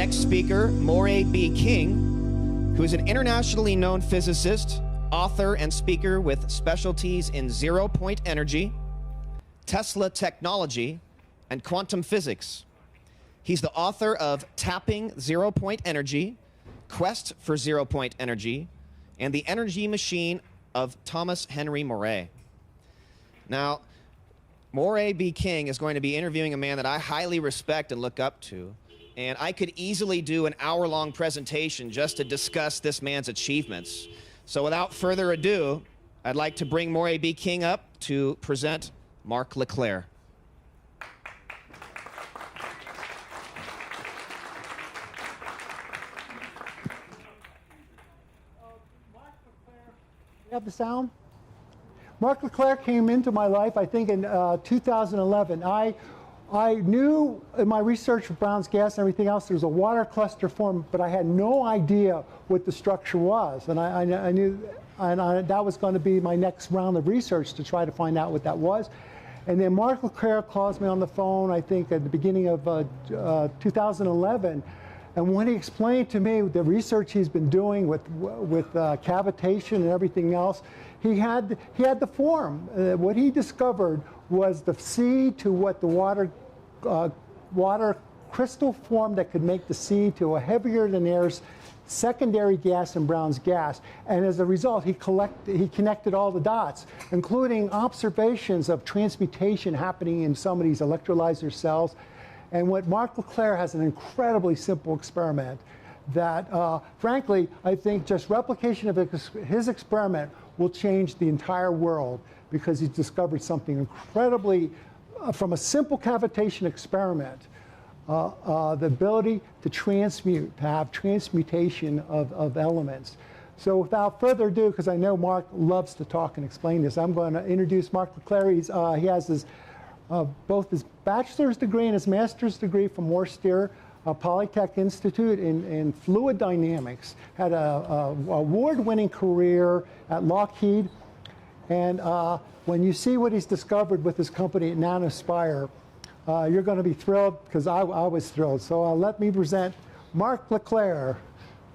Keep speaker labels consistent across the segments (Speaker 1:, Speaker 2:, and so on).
Speaker 1: next speaker, Morey B. King, who is an internationally known physicist, author, and speaker with specialties in zero-point energy, Tesla technology, and quantum physics. He's the author of Tapping Zero-Point Energy, Quest for Zero-Point Energy, and The Energy Machine of Thomas Henry Morey. Now, Morey B. King is going to be interviewing a man that I highly respect and look up to, and I could easily do an hour-long presentation just to discuss this man's achievements. So without further ado, I'd like to bring Morey B. King up to present Mark Leclerc.
Speaker 2: You have the sound? Mark Leclerc came into my life, I think, in 2011. I knew in my research for Brown's gas and everything else, there was a water cluster formed, but I had no idea what the structure was. And I knew that was going to be my next round of research to try to find out what that was. And then Mark Leclerc calls me on the phone, I think, at the beginning of 2011. And when he explained to me the research he's been doing with cavitation and everything else, he had the form. What he discovered was the seed to what the water crystal form that could make the seed to a heavier than air's secondary gas in Brown's gas. And as a result, he connected all the dots, including observations of transmutation happening in some of these electrolyzer cells. And what Mark Leclerc has an incredibly simple experiment that, frankly, I think just replication of his experiment will change the entire world, because he's discovered something incredibly, from a simple cavitation experiment, the ability to transmute, to have transmutation of elements. So without further ado, because I know Mark loves to talk and explain this, I'm going to introduce Mark Leclerc. He has his both his bachelor's degree and his master's degree from Yousteal Polytech Institute in fluid dynamics. Had a award-winning career at Lockheed. And when you see what he's discovered with his company at Nanospire, you're going to be thrilled, because I was thrilled. So let me present Mark Leclerc.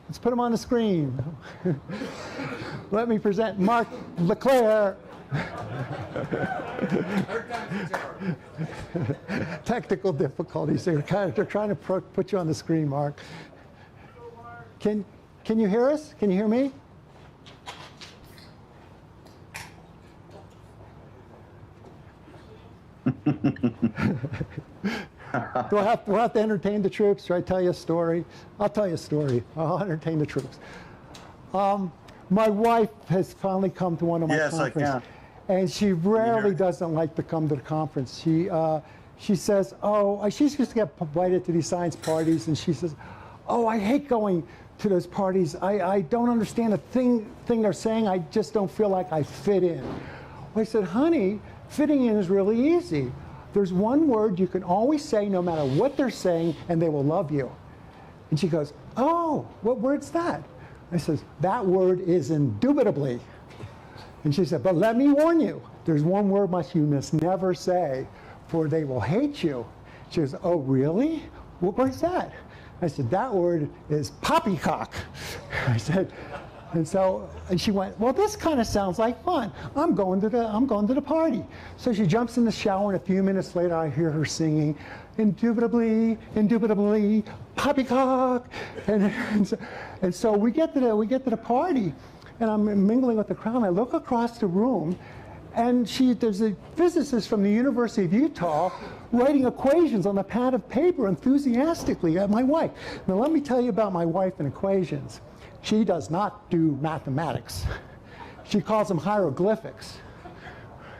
Speaker 2: Let's put him on the screen. Let me present Mark Leclerc. Technical difficulties. They're trying to put you on the screen, Mark. Can you hear us? Can you hear me? Do I have to entertain the troops, or I tell you a story? I'll tell you a story. I'll entertain the troops. My wife has finally come to one of my conferences. Yes, I can. And she rarely doesn't like to come to the conference. She says, oh, she used to get invited to these science parties, and she says, oh, I hate going to those parties. I don't understand a thing they're saying. I just don't feel like I fit in. I said, honey, fitting in is really easy. There's one word you can always say no matter what they're saying, and they will love you. And she goes, oh, what word's that? I says, that word is indubitably. And she said, but let me warn you, there's one word you must never say, for they will hate you. She goes, oh, really? What word's that? I said, that word is poppycock. I said, and she went, well, this kind of sounds like fun. I'm going to the party. So she jumps in the shower, and a few minutes later, I hear her singing, indubitably, indubitably, poppycock. And so we get to the party. And I'm mingling with the crowd, and I look across the room, and there's a physicist from the University of Utah writing equations on a pad of paper enthusiastically at my wife. Now let me tell you about my wife and equations. She does not do mathematics. She calls them hieroglyphics.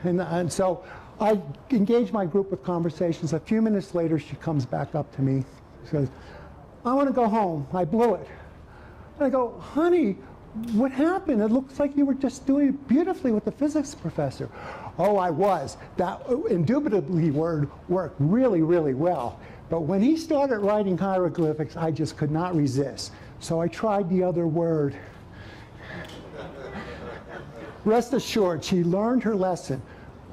Speaker 2: And so I engage my group with conversations. A few minutes later, she comes back up to me. She says, I want to go home. I blew it. And I go, honey, what happened? It looks like you were just doing it beautifully with the physics professor. Oh, I was. That indubitably word worked really, really well. But when he started writing hieroglyphics, I just could not resist. So I tried the other word. Rest assured, she learned her lesson.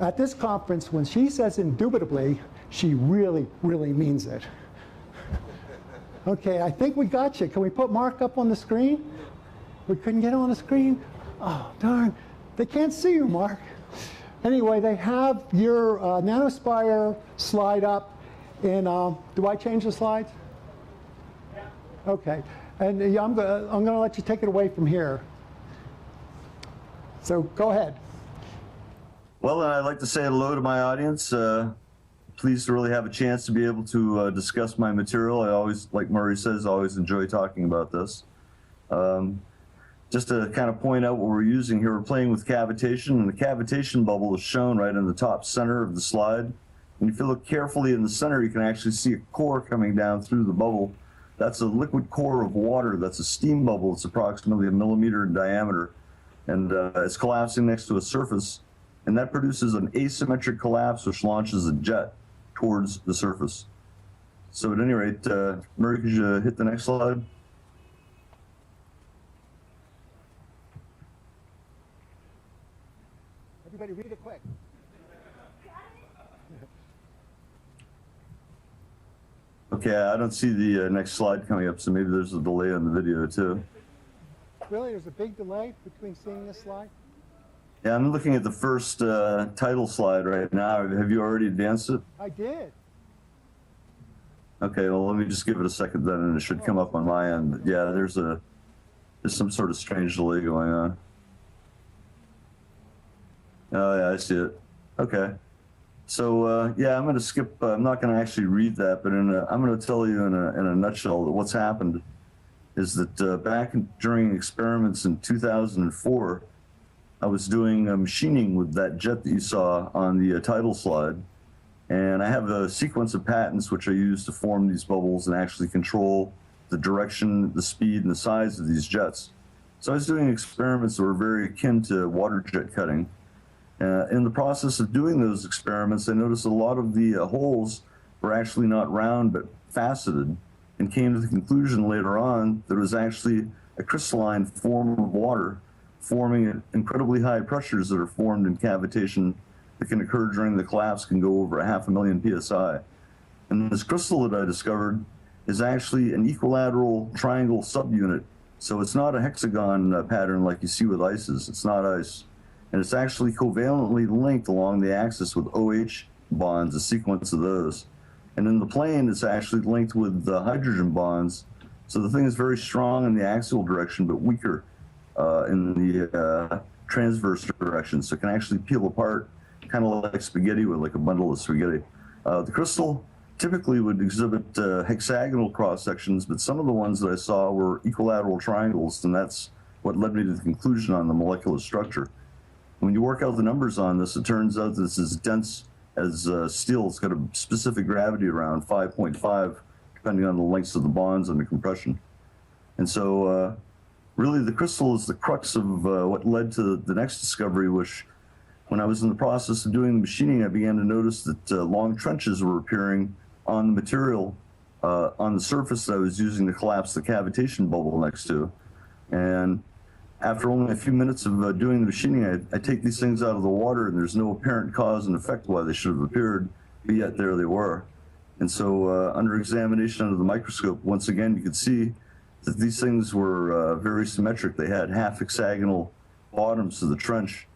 Speaker 2: At this conference, when she says indubitably, she really, really means it. Okay, I think we got you. Can we put Mark up on the screen? We couldn't get on the screen? Oh, darn. They can't see you, Mark. Anyway, they have your nanospire slide up in, do I change the slides? Yeah. Okay, and I'm gonna let you take it away from here. So go ahead.
Speaker 3: Well, I'd like to say hello to my audience. Pleased to really have a chance to be able to discuss my material. I always, like Murray says, always enjoy talking about this. Just to kind of point out what we're using here, we're playing with cavitation, and the cavitation bubble is shown right in the top center of the slide. And if you look carefully in the center, you can actually see a core coming down through the bubble. That's a liquid core of water. That's a steam bubble. It's approximately 1 millimeter in diameter, and it's collapsing next to a surface. And that produces an asymmetric collapse, which launches a jet towards the surface. So at any rate, Murray, could you hit the next slide?
Speaker 2: Everybody read it quick.
Speaker 3: Okay, I don't see the next slide coming up, so maybe there's a delay on the video too.
Speaker 2: Really, there's a big delay between seeing this slide?
Speaker 3: Yeah, I'm looking at the first title slide right now. Have you already advanced it?
Speaker 2: I did.
Speaker 3: Okay, well, let me just give it a second then, and it should come up on my end. Yeah, there's some sort of strange delay going on. Oh, yeah, I see it. Okay. So, yeah, I'm going to skip. I'm not going to actually read that, but I'm going to tell you in a nutshell that what's happened is that during experiments in 2004, I was doing machining with that jet that you saw on the title slide. And I have a sequence of patents which I use to form these bubbles and actually control the direction, the speed, and the size of these jets. So I was doing experiments that were very akin to water jet cutting. In the process of doing those experiments, I noticed a lot of the holes were actually not round but faceted, and came to the conclusion later on that it was actually a crystalline form of water forming at incredibly high pressures that are formed in cavitation that can occur during the collapse, can go over 500,000 psi. And this crystal that I discovered is actually an equilateral triangle subunit. So it's not a hexagon pattern like you see with ices. It's not ice. And it's actually covalently linked along the axis with OH bonds, a sequence of those. And in the plane, it's actually linked with the hydrogen bonds. So the thing is very strong in the axial direction, but weaker in the transverse direction. So it can actually peel apart, kind of like spaghetti, with like a bundle of spaghetti. The crystal typically would exhibit hexagonal cross sections, but some of the ones that I saw were equilateral triangles, and that's what led me to the conclusion on the molecular structure. When you work out the numbers on this, it turns out this is dense as steel. It's got a specific gravity around 5.5, depending on the lengths of the bonds under compression. And so really the crystal is the crux of what led to the next discovery, which when I was in the process of doing the machining, I began to notice that long trenches were appearing on the material on the surface that I was using to collapse the cavitation bubble next to. And after only a few minutes of doing the machining, I take these things out of the water, and there's no apparent cause and effect why they should have appeared, but yet there they were. And so under examination under the microscope, once again, you could see that these things were very symmetric. They had half hexagonal bottoms to the trench.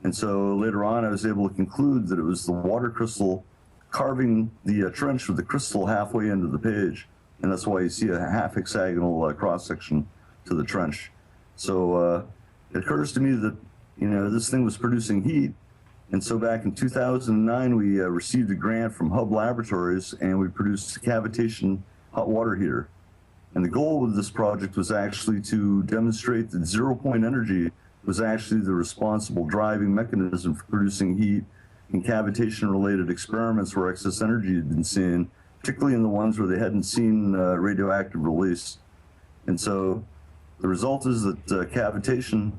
Speaker 3: And so later on, I was able to conclude that it was the water crystal carving the trench with the crystal halfway into the page. And that's why you see a half hexagonal cross-section to the trench. So it occurs to me that, you know, this thing was producing heat. And so back in 2009, we received a grant from Hub Laboratories, and we produced a cavitation hot water heater. And the goal with this project was actually to demonstrate that zero-point energy was actually the responsible driving mechanism for producing heat in cavitation-related experiments where excess energy had been seen, particularly in the ones where they hadn't seen radioactive release. And so the result is that cavitation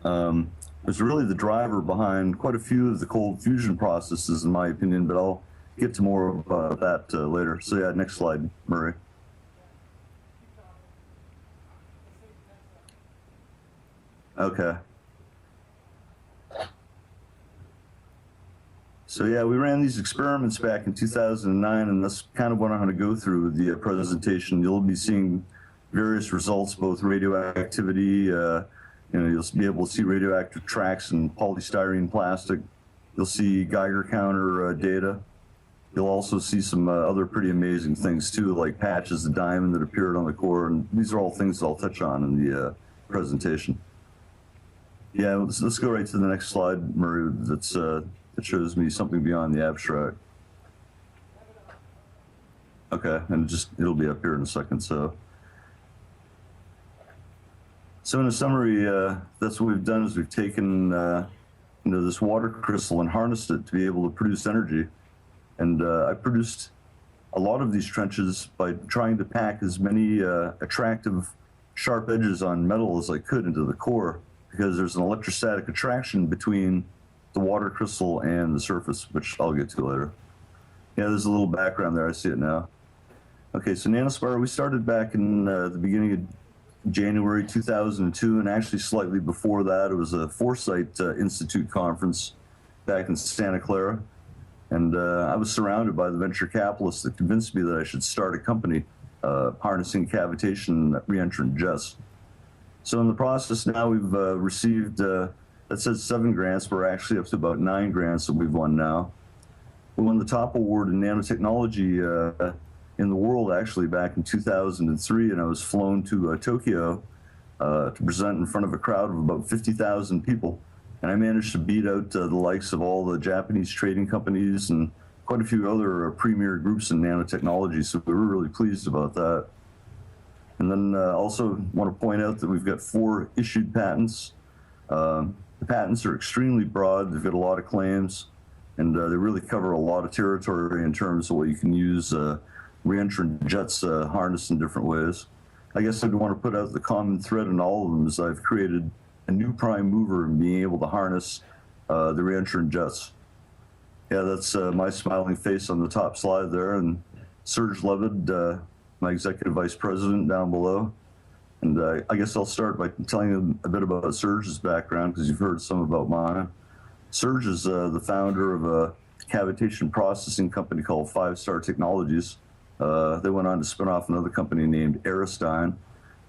Speaker 3: was really the driver behind quite a few of the cold fusion processes, in my opinion, but I'll get to more about that later. So yeah, next slide, Murray. Okay. So yeah, we ran these experiments back in 2009, and that's kind of what I'm going to go through with the presentation. You'll be seeing various results, both radioactivity, you'll be able to see radioactive tracks in polystyrene plastic. You'll see Geiger counter data. You'll also see some other pretty amazing things too, like patches of diamond that appeared on the core, and these are all things that I'll touch on in the presentation. Yeah, let's go right to the next slide, Murray. That shows me something beyond the abstract. Okay, and it'll be up here in a second. So in a summary, that's what we've done is we've taken this water crystal and harnessed it to be able to produce energy. And I produced a lot of these trenches by trying to pack as many attractive, sharp edges on metal as I could into the core, because there's an electrostatic attraction between the water crystal and the surface, which I'll get to later. Yeah, there's a little background there. I see it now. Okay, so Nanospire, we started back in the beginning of January 2002, and actually slightly before that, it was a Foresight Institute conference back in Santa Clara. And I was surrounded by the venture capitalists that convinced me that I should start a company harnessing cavitation reentrant jets. So in the process now, we've received, that says 7 grants. We're actually up to about 9 grants that we've won now. We won the top award in nanotechnology in the world, actually, back in 2003, and I was flown to Tokyo to present in front of a crowd of about 50,000 people. And I managed to beat out the likes of all the Japanese trading companies and quite a few other premier groups in nanotechnology, so we were really pleased about that. And then also want to point out that we've got 4 issued patents. The patents are extremely broad. They've got a lot of claims, and they really cover a lot of territory in terms of what you can use reentrant jets harnessed in different ways. I guess I'd want to put out the common thread in all of them is I've created a new prime mover in being able to harness the reentrant jets. Yeah, that's my smiling face on the top slide there, and Serge Levitt, my executive vice president, down below. And I guess I'll start by telling you a bit about Serge's background, because you've heard some about mine. Serge is the founder of a cavitation processing company called 5 Star Technologies. They went on to spin off another company named Aristine.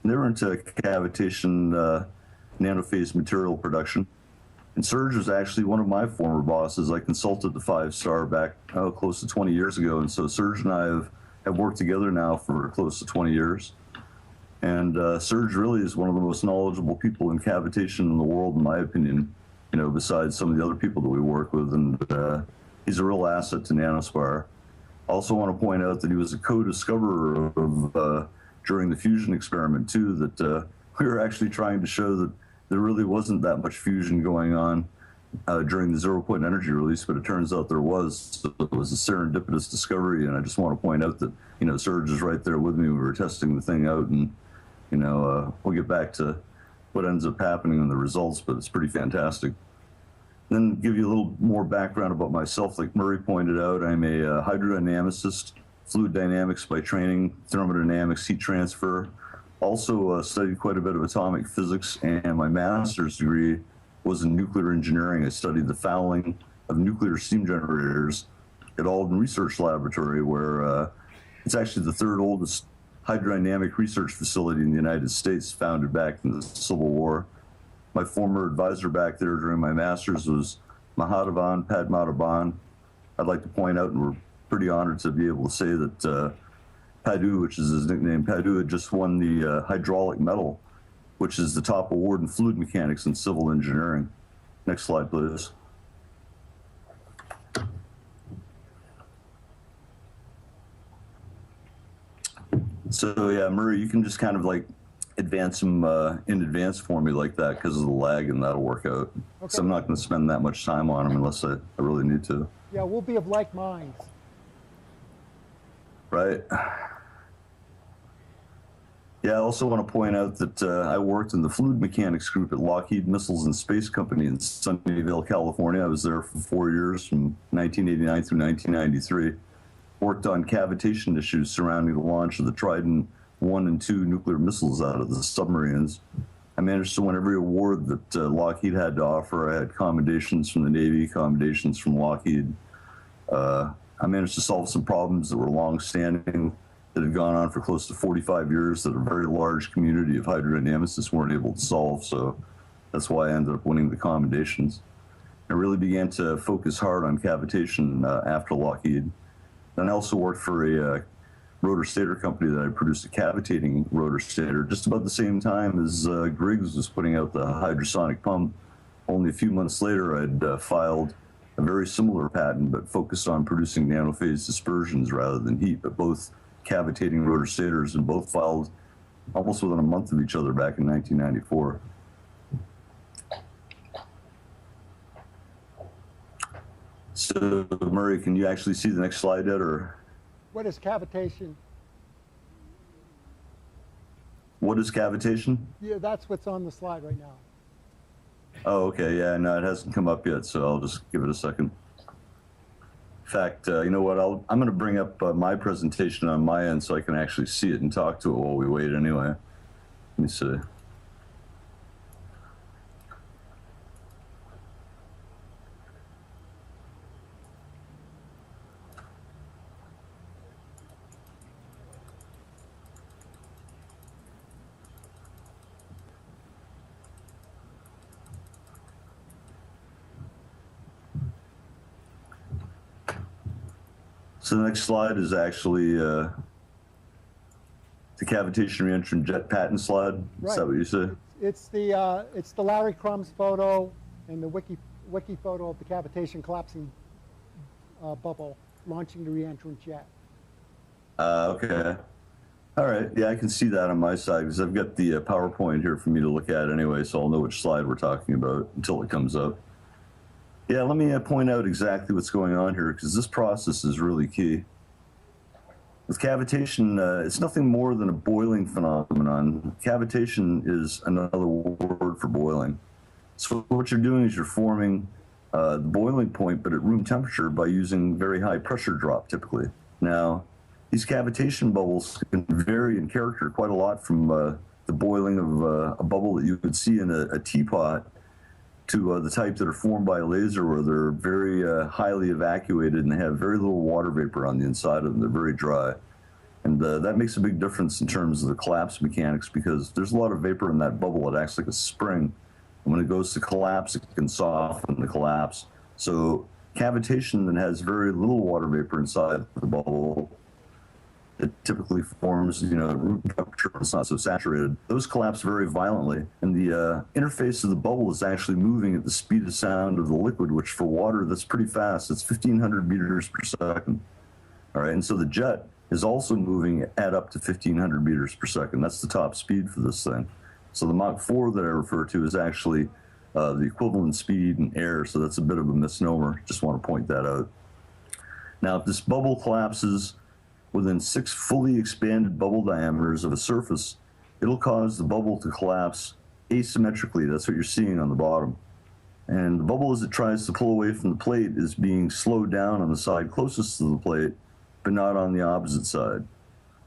Speaker 3: And they were into cavitation nanophase material production. And Serge was actually one of my former bosses. I consulted the 5 Star back close to 20 years ago. And so Serge and I have worked together now for close to 20 years. And Serge really is one of the most knowledgeable people in cavitation in the world, in my opinion, besides some of the other people that we work with. And he's a real asset to Nanospire. I also want to point out that he was a co-discoverer of, during the fusion experiment too, that we were actually trying to show that there really wasn't that much fusion going on during the 0-point energy release, but it turns out there was. So it was a serendipitous discovery, and I just want to point out that, Serge is right there with me. We were testing the thing out, and, we'll get back to what ends up happening in the results, but it's pretty fantastic. Then give you a little more background about myself. Like Murray pointed out, I'm a hydrodynamicist, fluid dynamics by training, thermodynamics, heat transfer. Also studied quite a bit of atomic physics, and my master's degree was in nuclear engineering. I studied the fouling of nuclear steam generators at L.e.n.r Research Laboratory, where it's actually the 3rd oldest hydrodynamic research facility in the United States, founded back in the Civil War. My former advisor back there during my master's was Mahadvan Padmanabhan. I'd like to point out, and we're pretty honored to be able to say that Padu, which is his nickname, Padu had just won the hydraulic medal, which is the top award in fluid mechanics and civil engineering. Next slide, please. So yeah, Murray, you can just kind of like advance them in advance for me like that because of the lag, and that'll work out. Okay. So I'm not going to spend that much time on them unless I really need to.
Speaker 2: Yeah, we'll be of like minds.
Speaker 3: Right. Yeah, I also want to point out that I worked in the fluid mechanics group at Lockheed Missiles and Space Company in Sunnyvale, California. I was there for 4 years, from 1989 through 1993. Worked on cavitation issues surrounding the launch of the Trident 1 and 2 nuclear missiles out of the submarines. I managed to win every award that Lockheed had to offer. I had commendations from the Navy, commendations from Lockheed. I managed to solve some problems that were long-standing, that had gone on for close to 45 years, that a very large community of hydrodynamicists weren't able to solve. So that's why I ended up winning the commendations. I really began to focus hard on cavitation after Lockheed. And I also worked for a rotor stator company that I produced a cavitating rotor stator just about the same time as Griggs was putting out the hydrosonic pump. Only a few months later, I'd filed a very similar patent, but focused on producing nanophase dispersions rather than heat, but both cavitating rotor stators, and both filed almost within a month of each other back in 1994. So, Murray, can you actually see the next slide yet, or?
Speaker 2: What is cavitation?
Speaker 3: What is cavitation?
Speaker 2: Yeah, that's what's on the slide right now.
Speaker 3: Oh, okay, yeah, no, it hasn't come up yet, so I'll just give it a second. In fact, you know what, I'm going to bring up my presentation on my end so I can actually see it and talk to it while we wait anyway. Let me see. So the next slide is actually the cavitation reentrant jet patent slide. Right. Is that what you said?
Speaker 2: It's the Larry Crumb's photo and the wiki photo of the cavitation collapsing bubble launching the reentrant jet.
Speaker 3: Okay. All right. Yeah, I can see that on my side because I've got the PowerPoint here for me to look at anyway, so I'll know which slide we're talking about until it comes up. Yeah, let me point out exactly what's going on here, because this process is really key. With cavitation, it's nothing more than a boiling phenomenon. Cavitation is another word for boiling. So what you're doing is you're forming the boiling point, but at room temperature by using very high pressure drop, typically. Now, these cavitation bubbles can vary in character quite a lot from the boiling of a bubble that you would see in a teapot to the type that are formed by a laser, where they're very highly evacuated and they have very little water vapor on the inside of them. They're very dry. And that makes a big difference in terms of the collapse mechanics, because there's a lot of vapor in that bubble. It acts like a spring. And when it goes to collapse, it can soften the collapse. So cavitation then has very little water vapor inside the bubble. It typically forms, you know, at room temperature, it's not so saturated. Those collapse very violently, and the interface of the bubble is actually moving at the speed of sound of the liquid, which for water, that's pretty fast. It's 1,500 meters per second. All right, and so the jet is also moving at up to 1,500 meters per second. That's the top speed for this thing. So the Mach 4 that I refer to is actually the equivalent speed in air, so that's a bit of a misnomer. Just want to point that out. Now, if this bubble collapses within 6 fully expanded bubble diameters of a surface, it'll cause the bubble to collapse asymmetrically. That's what you're seeing on the bottom. And the bubble, as it tries to pull away from the plate, is being slowed down on the side closest to the plate, but not on the opposite side.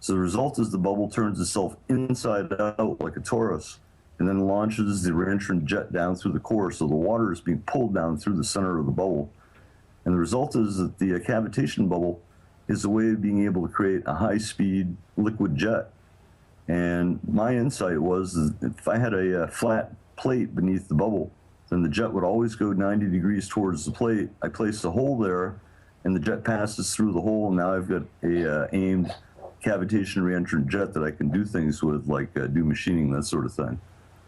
Speaker 3: So the result is the bubble turns itself inside out like a torus, and then launches the reentrant jet down through the core, so the water is being pulled down through the center of the bubble. And the result is that the cavitation bubble is a way of being able to create a high-speed liquid jet. And my insight was that if I had a flat plate beneath the bubble, then the jet would always go 90 degrees towards the plate. I place a hole there, and the jet passes through the hole, and now I've got a aimed cavitation reentrant jet that I can do things with, like do machining, that sort of thing.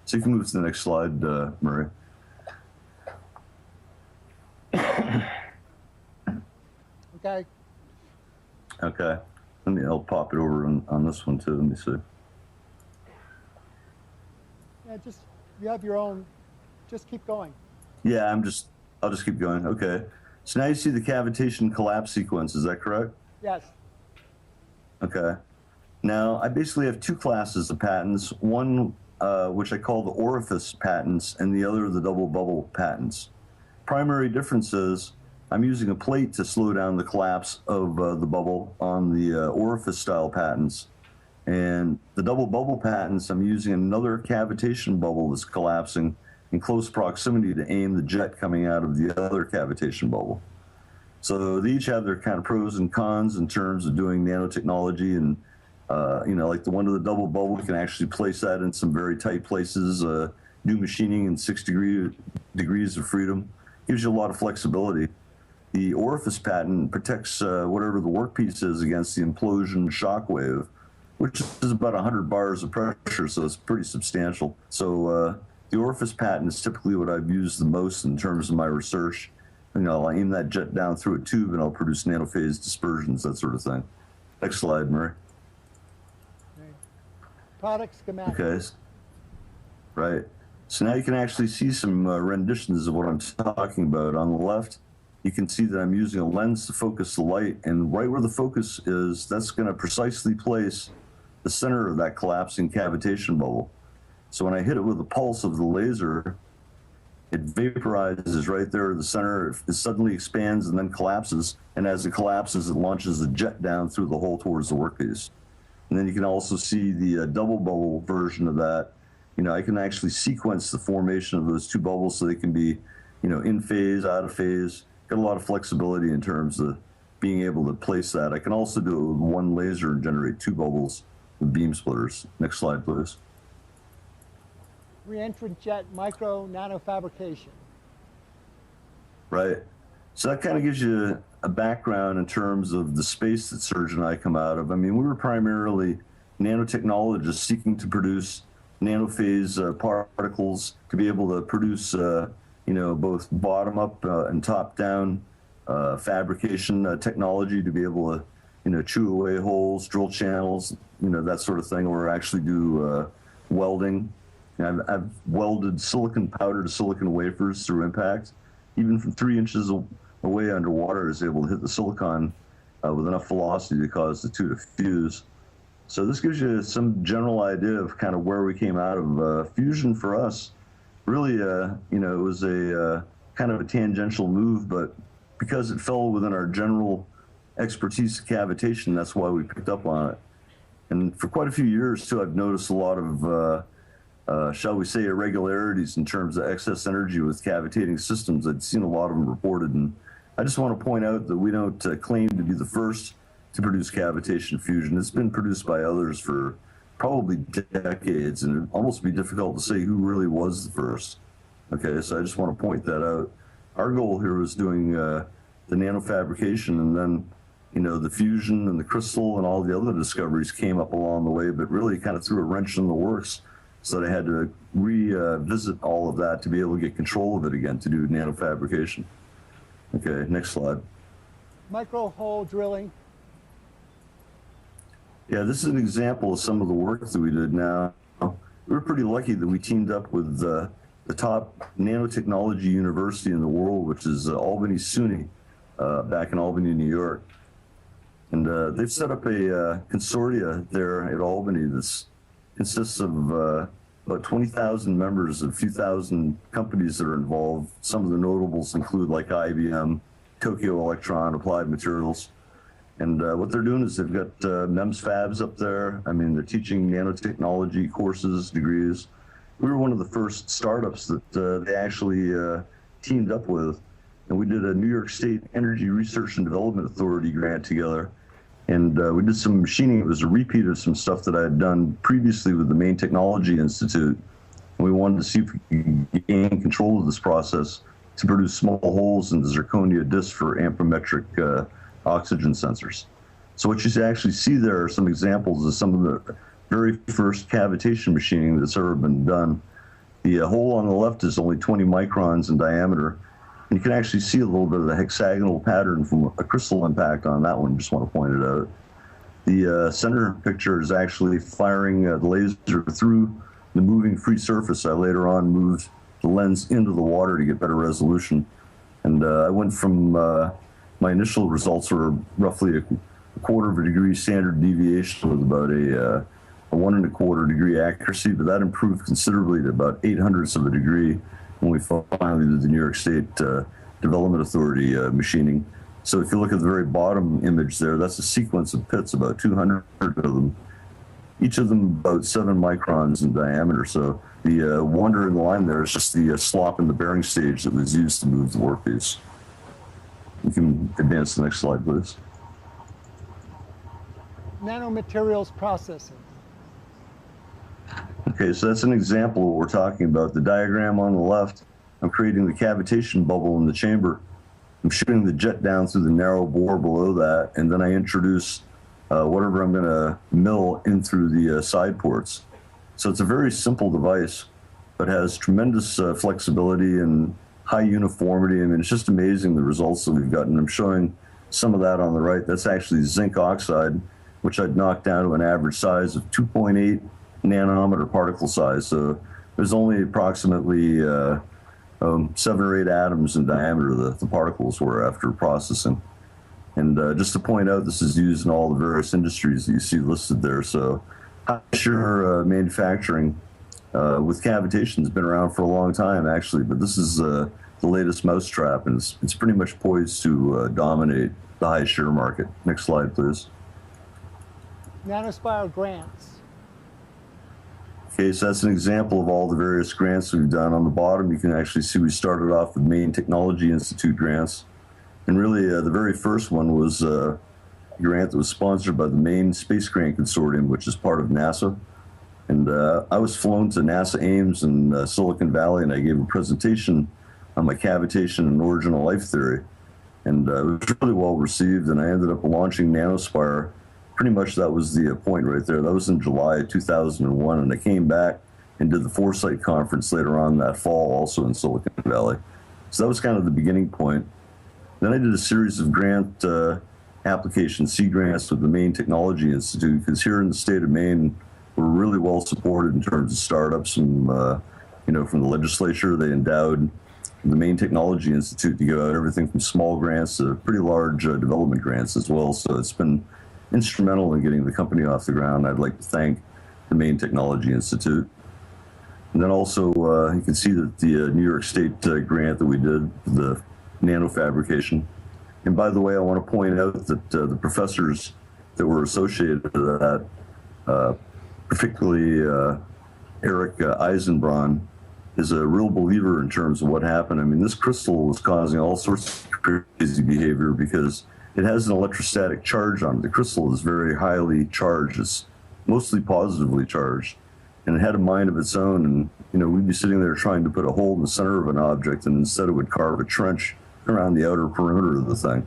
Speaker 3: So you can move to the next slide, Murray.
Speaker 2: Okay.
Speaker 3: Okay. I'll pop it over on this one too. Let me see.
Speaker 2: Yeah, you have your own, just keep going.
Speaker 3: Yeah, I'll just keep going. Okay. So now you see the cavitation collapse sequence, is that correct?
Speaker 2: Yes.
Speaker 3: Okay. Now, I basically have 2 classes of patents, one which I call the orifice patents, and the other the double bubble patents. Primary difference is I'm using a plate to slow down the collapse of the bubble on the orifice style patents. And the double bubble patents, I'm using another cavitation bubble that's collapsing in close proximity to aim the jet coming out of the other cavitation bubble. So they each have their kind of pros and cons in terms of doing nanotechnology, and like the one with the double bubble, you can actually place that in some very tight places. New machining in 6 degrees of freedom gives you a lot of flexibility. The orifice patent protects whatever the workpiece is against the implosion shock wave, which is about 100 bars of pressure, so it's pretty substantial. So the orifice patent is typically what I've used the most in terms of my research. I'll aim that jet down through a tube and I'll produce nanophase dispersions, that sort of thing. Next slide, Murray.
Speaker 2: Product schematic.
Speaker 3: Okay. Right. So now you can actually see some renditions of what I'm talking about. On the left, you can see that I'm using a lens to focus the light, and right where the focus is, that's going to precisely place the center of that collapsing cavitation bubble. So when I hit it with the pulse of the laser, it vaporizes right there at the center. It suddenly expands and then collapses, and as it collapses, it launches a jet down through the hole towards the workpiece. And then you can also see the double bubble version of that. I can actually sequence the formation of those two bubbles so they can be, in phase, out of phase. Got a lot of flexibility in terms of being able to place that. I can also do it with one laser and generate two bubbles with beam splitters. Next slide, please.
Speaker 2: Reentrant jet micro nanofabrication.
Speaker 3: Right. So that kind of gives you a background in terms of the space that Serge and I come out of. I mean, we were primarily nanotechnologists seeking to produce nanophase particles to be able to produce, both bottom-up and top-down fabrication technology to be able to, chew away holes, drill channels, that sort of thing, or actually do welding. I've welded silicon powder to silicon wafers through impact. Even from 3 inches away underwater, is able to hit the silicon with enough velocity to cause the two to fuse. So this gives you some general idea of kind of where we came out of. Fusion for us, really, it was a kind of a tangential move, but because it fell within our general expertise of cavitation, that's why we picked up on it. And for quite a few years, too, I've noticed a lot of, shall we say, irregularities in terms of excess energy with cavitating systems. I'd seen a lot of them reported, and I just want to point out that we don't claim to be the first to produce cavitation fusion. It's been produced by others for probably decades, and it'd almost be difficult to say who really was the first. Okay, so I just want to point that out. Our goal here was doing the nanofabrication, and then, the fusion and the crystal and all the other discoveries came up along the way, but really kind of threw a wrench in the works. So I had to revisit all of that to be able to get control of it again to do nanofabrication. Okay, next slide.
Speaker 2: Micro hole drilling.
Speaker 3: Yeah, this is an example of some of the work that we did now. We were pretty lucky that we teamed up with the top nanotechnology university in the world, which is Albany SUNY, back in Albany, New York. And they've set up a consortia there at Albany that consists of about 20,000 members, a few thousand companies that are involved. Some of the notables include like IBM, Tokyo Electron, Applied Materials. And what they're doing is they've got MEMS fabs up there. I mean, they're teaching nanotechnology courses, degrees. We were one of the first startups that they actually teamed up with. And we did a New York State Energy Research and Development Authority grant together. And we did some machining. It was a repeat of some stuff that I had done previously with the Maine Technology Institute. And we wanted to see if we could gain control of this process to produce small holes in the zirconia disc for amperometric oxygen sensors. So what you actually see there are some examples of some of the very first cavitation machining that's ever been done. The hole on the left is only 20 microns in diameter. You can actually see a little bit of the hexagonal pattern from a crystal impact on that one. Just want to point it out. The center picture is actually firing the laser through the moving free surface. I later on moved the lens into the water to get better resolution. And I went from my initial results were roughly a 1/4 degree standard deviation with about a 1 1/4 degree accuracy, but that improved considerably to about 0.08 of a degree when we finally did the New York State Development Authority machining. So if you look at the very bottom image there, that's a sequence of pits, about 200 of them, each of them about 7 microns in diameter. So the wandering line there is just the slop in the bearing stage that was used to move the workpiece. You can advance to the next slide, please.
Speaker 2: Nanomaterials processing.
Speaker 3: Okay, so that's an example of what we're talking about. The diagram on the left, I'm creating the cavitation bubble in the chamber. I'm shooting the jet down through the narrow bore below that, and then I introduce whatever I'm going to mill in through the side ports. So it's a very simple device, but has tremendous flexibility and high uniformity. I mean, it's just amazing the results that we've gotten. I'm showing some of that on the right. That's actually zinc oxide, which I'd knocked down to an average size of 2.8 nanometer particle size. So there's only approximately 7 or 8 atoms in diameter, the particles were after processing. And just to point out, this is used in all the various industries that you see listed there. So high-shear manufacturing with cavitation has been around for a long time, actually, but this is the latest mousetrap, and it's pretty much poised to dominate the high-shear market. Next slide, please.
Speaker 2: Nanospire grants.
Speaker 3: Okay, so that's an example of all the various grants we've done. On the bottom, you can actually see we started off with Maine Technology Institute grants. And really, the very first one was a grant that was sponsored by the Maine Space Grant Consortium, which is part of NASA. And I was flown to NASA Ames in Silicon Valley, and I gave a presentation on my cavitation and original life theory. And it was really well received, and I ended up launching Nanospire. Pretty much that was the point right there. That was in July 2001, and I came back and did the Foresight conference later on that fall, also in Silicon Valley. So that was kind of the beginning point. Then I did a series of grant applications, sea grants with the Maine Technology Institute, because here in the state of Maine, we're really well supported in terms of startups. And, from the legislature, they endowed the Maine Technology Institute to give out everything from small grants to pretty large development grants as well. So it's been instrumental in getting the company off the ground. I'd like to thank the Maine Technology Institute. And then also, you can see that the New York State grant that we did, the nanofabrication. And by the way, I want to point out that the professors that were associated with that, particularly Eric Eisenbraun, is a real believer in terms of what happened. I mean, this crystal was causing all sorts of crazy behavior because it has an electrostatic charge on it. The crystal is very highly charged. It's mostly positively charged. And it had a mind of its own. And, we'd be sitting there trying to put a hole in the center of an object, and instead it would carve a trench around the outer perimeter of the thing.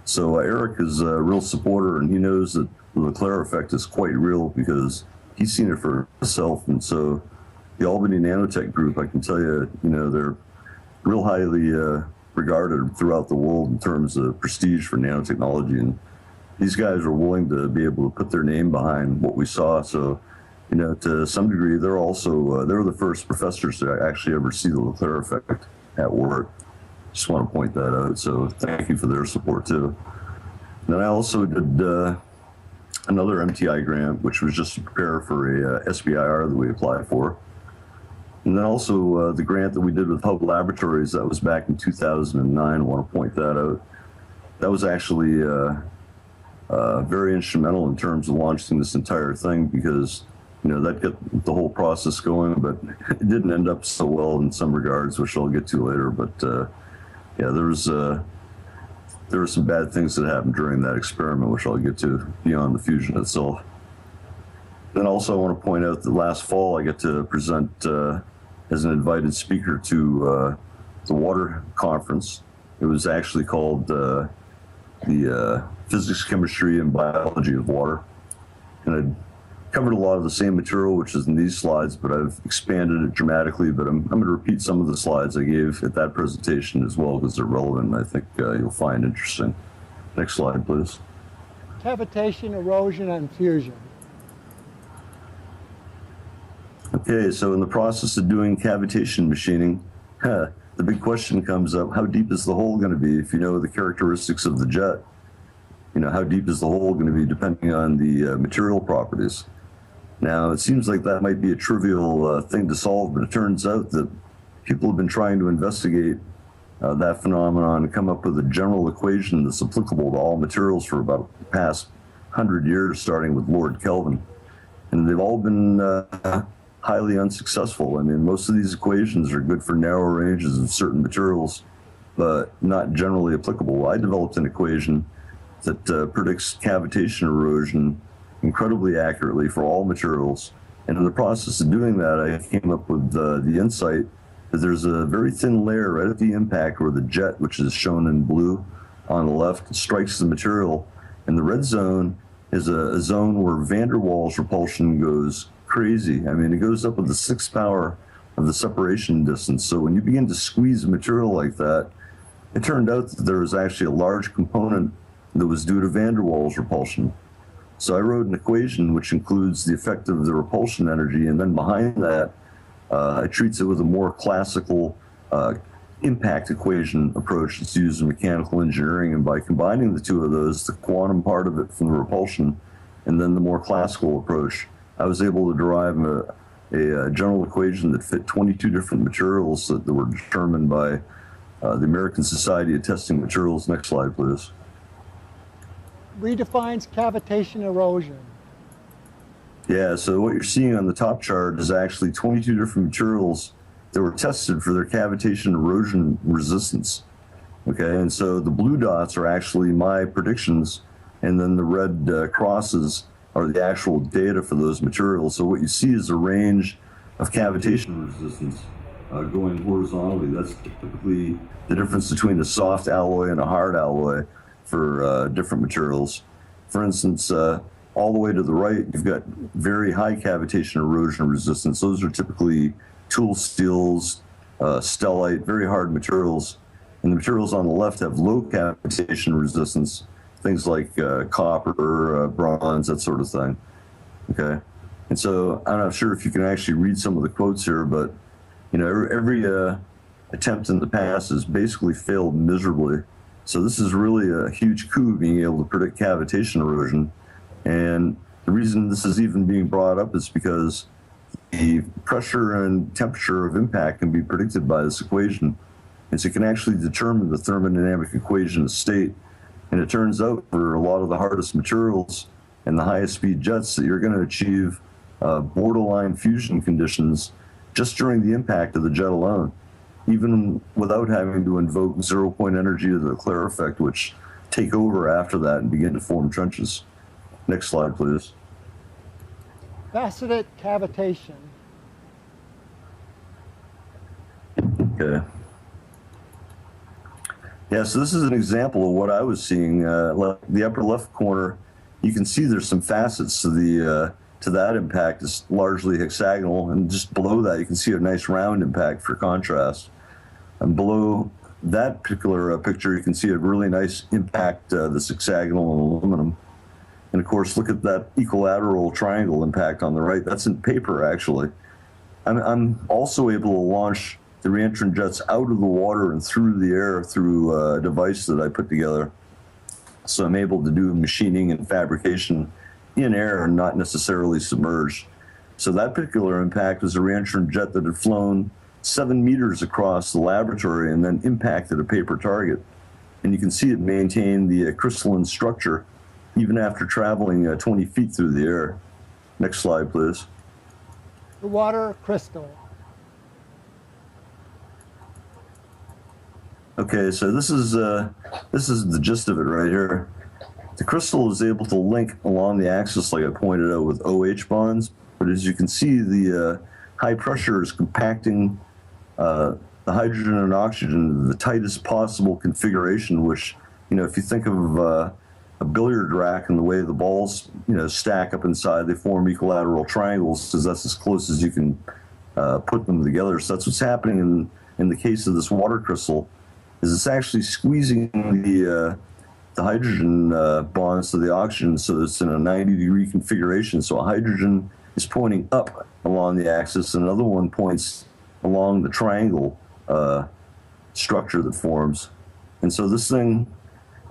Speaker 3: So Eric is a real supporter, and he knows that the Leclerc effect is quite real because he's seen it for himself. And so the Albany Nanotech Group, I can tell you, they're real highly regarded throughout the world in terms of prestige for nanotechnology. And these guys are willing to be able to put their name behind what we saw. So, to some degree, they're also, they're the first professors to actually ever see the Leclerc effect at work. Just want to point that out. So thank you for their support too. Then I also did another MTI grant, which was just to prepare for a SBIR that we applied for. And then also the grant that we did with Hub Laboratories, that was back in 2009. I want to point that out. That was actually very instrumental in terms of launching this entire thing because, that got the whole process going, but it didn't end up so well in some regards, which I'll get to later. But yeah, there were some bad things that happened during that experiment, which I'll get to beyond the fusion itself. Then also I want to point out that last fall I got to present as an invited speaker to the water conference. It was actually called the Physics, Chemistry, and Biology of Water. And I covered a lot of the same material, which is in these slides, but I've expanded it dramatically. But I'm going to repeat some of the slides I gave at that presentation as well because they're relevant and I think you'll find interesting. Next slide, please.
Speaker 2: Cavitation, erosion, and fusion.
Speaker 3: Okay, so in the process of doing cavitation machining, the big question comes up, how deep is the hole going to be if you know the characteristics of the jet? How deep is the hole going to be depending on the material properties? Now, it seems like that might be a trivial thing to solve, but it turns out that people have been trying to investigate that phenomenon and come up with a general equation that's applicable to all materials for about the past 100 years, starting with Lord Kelvin. And they've all been highly unsuccessful. I mean, most of these equations are good for narrow ranges of certain materials, but not generally applicable. I developed an equation that predicts cavitation erosion incredibly accurately for all materials. And in the process of doing that, I came up with the insight that there's a very thin layer right at the impact where the jet, which is shown in blue on the left, strikes the material. And the red zone is a zone where van der Waals repulsion goes crazy. I mean, it goes up with the 6th power of the separation distance. So when you begin to squeeze a material like that, it turned out that there was actually a large component that was due to van der Waals repulsion. So I wrote an equation which includes the effect of the repulsion energy, and then behind that, it treats it with a more classical impact equation approach that's used in mechanical engineering. And by combining the two of those, the quantum part of it from the repulsion, and then the more classical approach, I was able to derive a general equation that fit 22 different materials that were determined by the American Society of Testing Materials. Next slide, please.
Speaker 2: Redefines cavitation erosion.
Speaker 3: Yeah, so what you're seeing on the top chart is actually 22 different materials that were tested for their cavitation erosion resistance. Okay, and so the blue dots are actually my predictions, and then the red crosses are the actual data for those materials. So what you see is a range of cavitation resistance going horizontally. That's typically the difference between a soft alloy and a hard alloy for different materials. For instance, all the way to the right, you've got very high cavitation erosion resistance. Those are typically tool steels, stellite, very hard materials. And the materials on the left have low cavitation resistance, things like copper, bronze, that sort of thing. Okay, and so I'm not sure if you can actually read some of the quotes here, but you know, every attempt in the past has basically failed miserably. So this is really a huge coup, being able to predict cavitation erosion. And the reason this is even being brought up is because the pressure and temperature of impact can be predicted by this equation. And so you can actually determine the thermodynamic equation of state. And it turns out for a lot of the hardest materials and the highest speed jets that you're going to achieve borderline fusion conditions just during the impact of the jet alone, even without having to invoke zero-point energy of the Leclerc effect, which take over after that and begin to form trenches. Next slide, please.
Speaker 2: Faceted cavitation.
Speaker 3: Okay. Yeah, so this is an example of what I was seeing. The upper left corner, you can see there's some facets to the to that impact. Is largely hexagonal, and just below that, you can see a nice round impact for contrast. And below that particular picture, you can see a really nice impact that's hexagonal and aluminum. And of course, look at that equilateral triangle impact on the right. That's in paper, actually. I'm also able to launch the reentrant jets out of the water and through the air through a device that I put together. So I'm able to do machining and fabrication in air and not necessarily submerged. So that particular impact was a reentrant jet that had flown 7 meters across the laboratory and then impacted a paper target. And you can see it maintained the crystalline structure even after traveling 20 feet through the air. Next slide, please.
Speaker 2: The water crystal.
Speaker 3: Okay, so this is the gist of it right here. The crystal is able to link along the axis, like I pointed out, with OH bonds. But as you can see, the high pressure is compacting the hydrogen and oxygen in the tightest possible configuration, which, you know, if you think of a billiard rack and the way the balls, you know, stack up inside, they form equilateral triangles because that's as close as you can put them together. So that's what's happening in the case of this water crystal, is it's actually squeezing the hydrogen bonds to the oxygen, so it's in a 90-degree configuration. So a hydrogen is pointing up along the axis, and another one points along the triangle structure that forms. And so this thing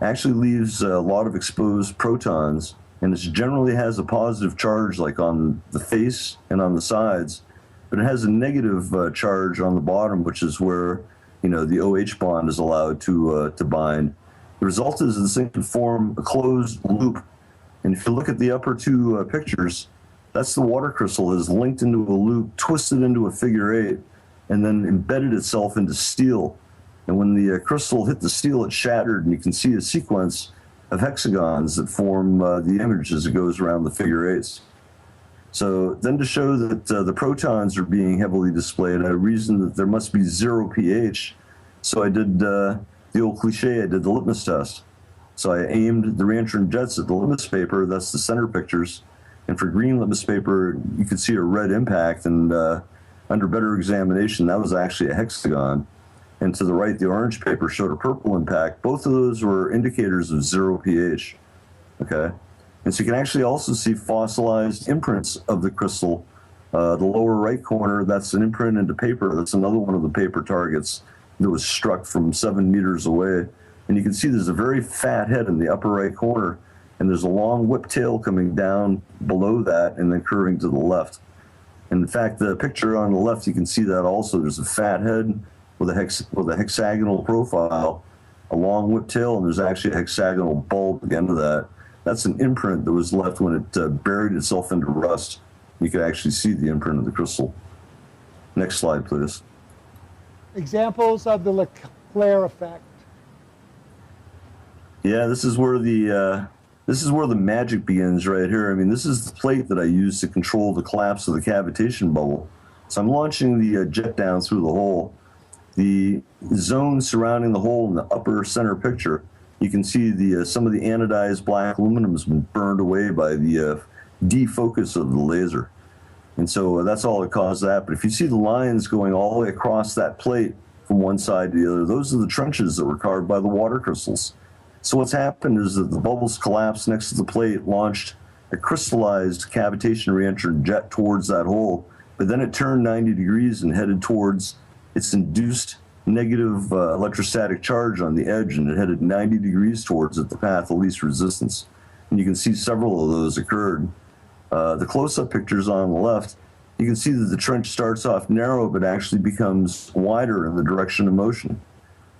Speaker 3: actually leaves a lot of exposed protons, and it generally has a positive charge like on the face and on the sides, but it has a negative charge on the bottom, which is where, you know, the OH bond is allowed to bind. The result is this thing can form a closed loop. And if you look at the upper two pictures, that's the water crystal is linked into a loop, twisted into a figure 8, and then embedded itself into steel. And when the crystal hit the steel, it shattered, and you can see a sequence of hexagons that form the image as it goes around the figure eights. So then to show that the protons are being heavily displayed, I reasoned that there must be 0 pH. So I did the old cliche, I did the litmus test. So I aimed the reentrant jets at the litmus paper, that's the center pictures. And for green litmus paper, you could see a red impact, and under better examination, that was actually a hexagon. And to the right, the orange paper showed a purple impact. Both of those were indicators of 0 pH, okay? And so you can actually also see fossilized imprints of the crystal. The lower right corner, that's an imprint into paper. That's another one of the paper targets that was struck from 7 meters away. And you can see there's a very fat head in the upper right corner, and there's a long whip tail coming down below that and then curving to the left. And in fact, the picture on the left, you can see that also. There's a fat head with a hexagonal profile, a long whip tail, and there's actually a hexagonal bulb at the end of that. That's an imprint that was left when it buried itself into rust. You could actually see the imprint of the crystal. Next slide, please.
Speaker 2: Examples of the Leclerc effect.
Speaker 3: Yeah, this is where the magic begins right here. I mean, this is the plate that I use to control the collapse of the cavitation bubble. So I'm launching the jet down through the hole. The zone surrounding the hole in the upper center picture, you can see the some of the anodized black aluminum has been burned away by the defocus of the laser. And so that's all that caused that. But if you see the lines going all the way across that plate from one side to the other, those are the trenches that were carved by the water crystals. So what's happened is that the bubbles collapsed next to the plate, launched a crystallized cavitation reentrant jet towards that hole, but then it turned 90 degrees and headed towards its induced negative electrostatic charge on the edge, and it headed 90 degrees towards it, the path of least resistance. And you can see several of those occurred. The close-up pictures on the left, you can see that the trench starts off narrow but actually becomes wider in the direction of motion.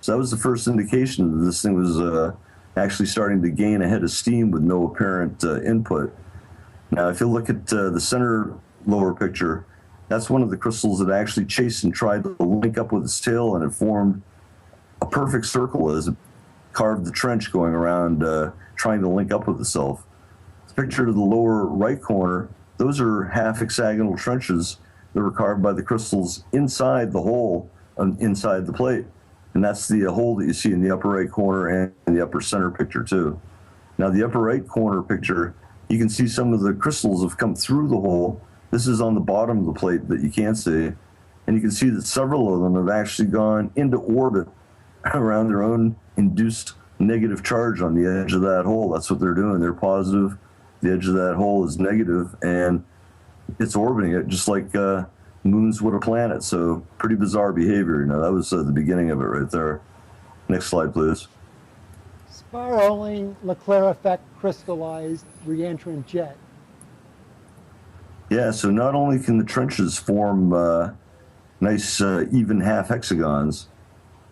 Speaker 3: So that was the first indication that this thing was actually starting to gain a head of steam with no apparent input. Now, if you look at the center lower picture, that's one of the crystals that actually chased and tried to link up with its tail, and it formed a perfect circle as it carved the trench going around trying to link up with itself. The picture to the lower right corner, those are half hexagonal trenches that were carved by the crystals inside the hole, inside the plate. And that's the hole that you see in the upper right corner and in the upper center picture too. Now the upper right corner picture, you can see some of the crystals have come through the hole. This is on the bottom of the plate that you can't see. And you can see that several of them have actually gone into orbit around their own induced negative charge on the edge of that hole. That's what they're doing. They're positive. The edge of that hole is negative, and it's orbiting it just like moons would a planet. So pretty bizarre behavior. You know, that was the beginning of it right there. Next slide, please.
Speaker 2: Spiraling Leclerc effect crystallized reentrant jet.
Speaker 3: Yeah, so not only can the trenches form nice even half hexagons,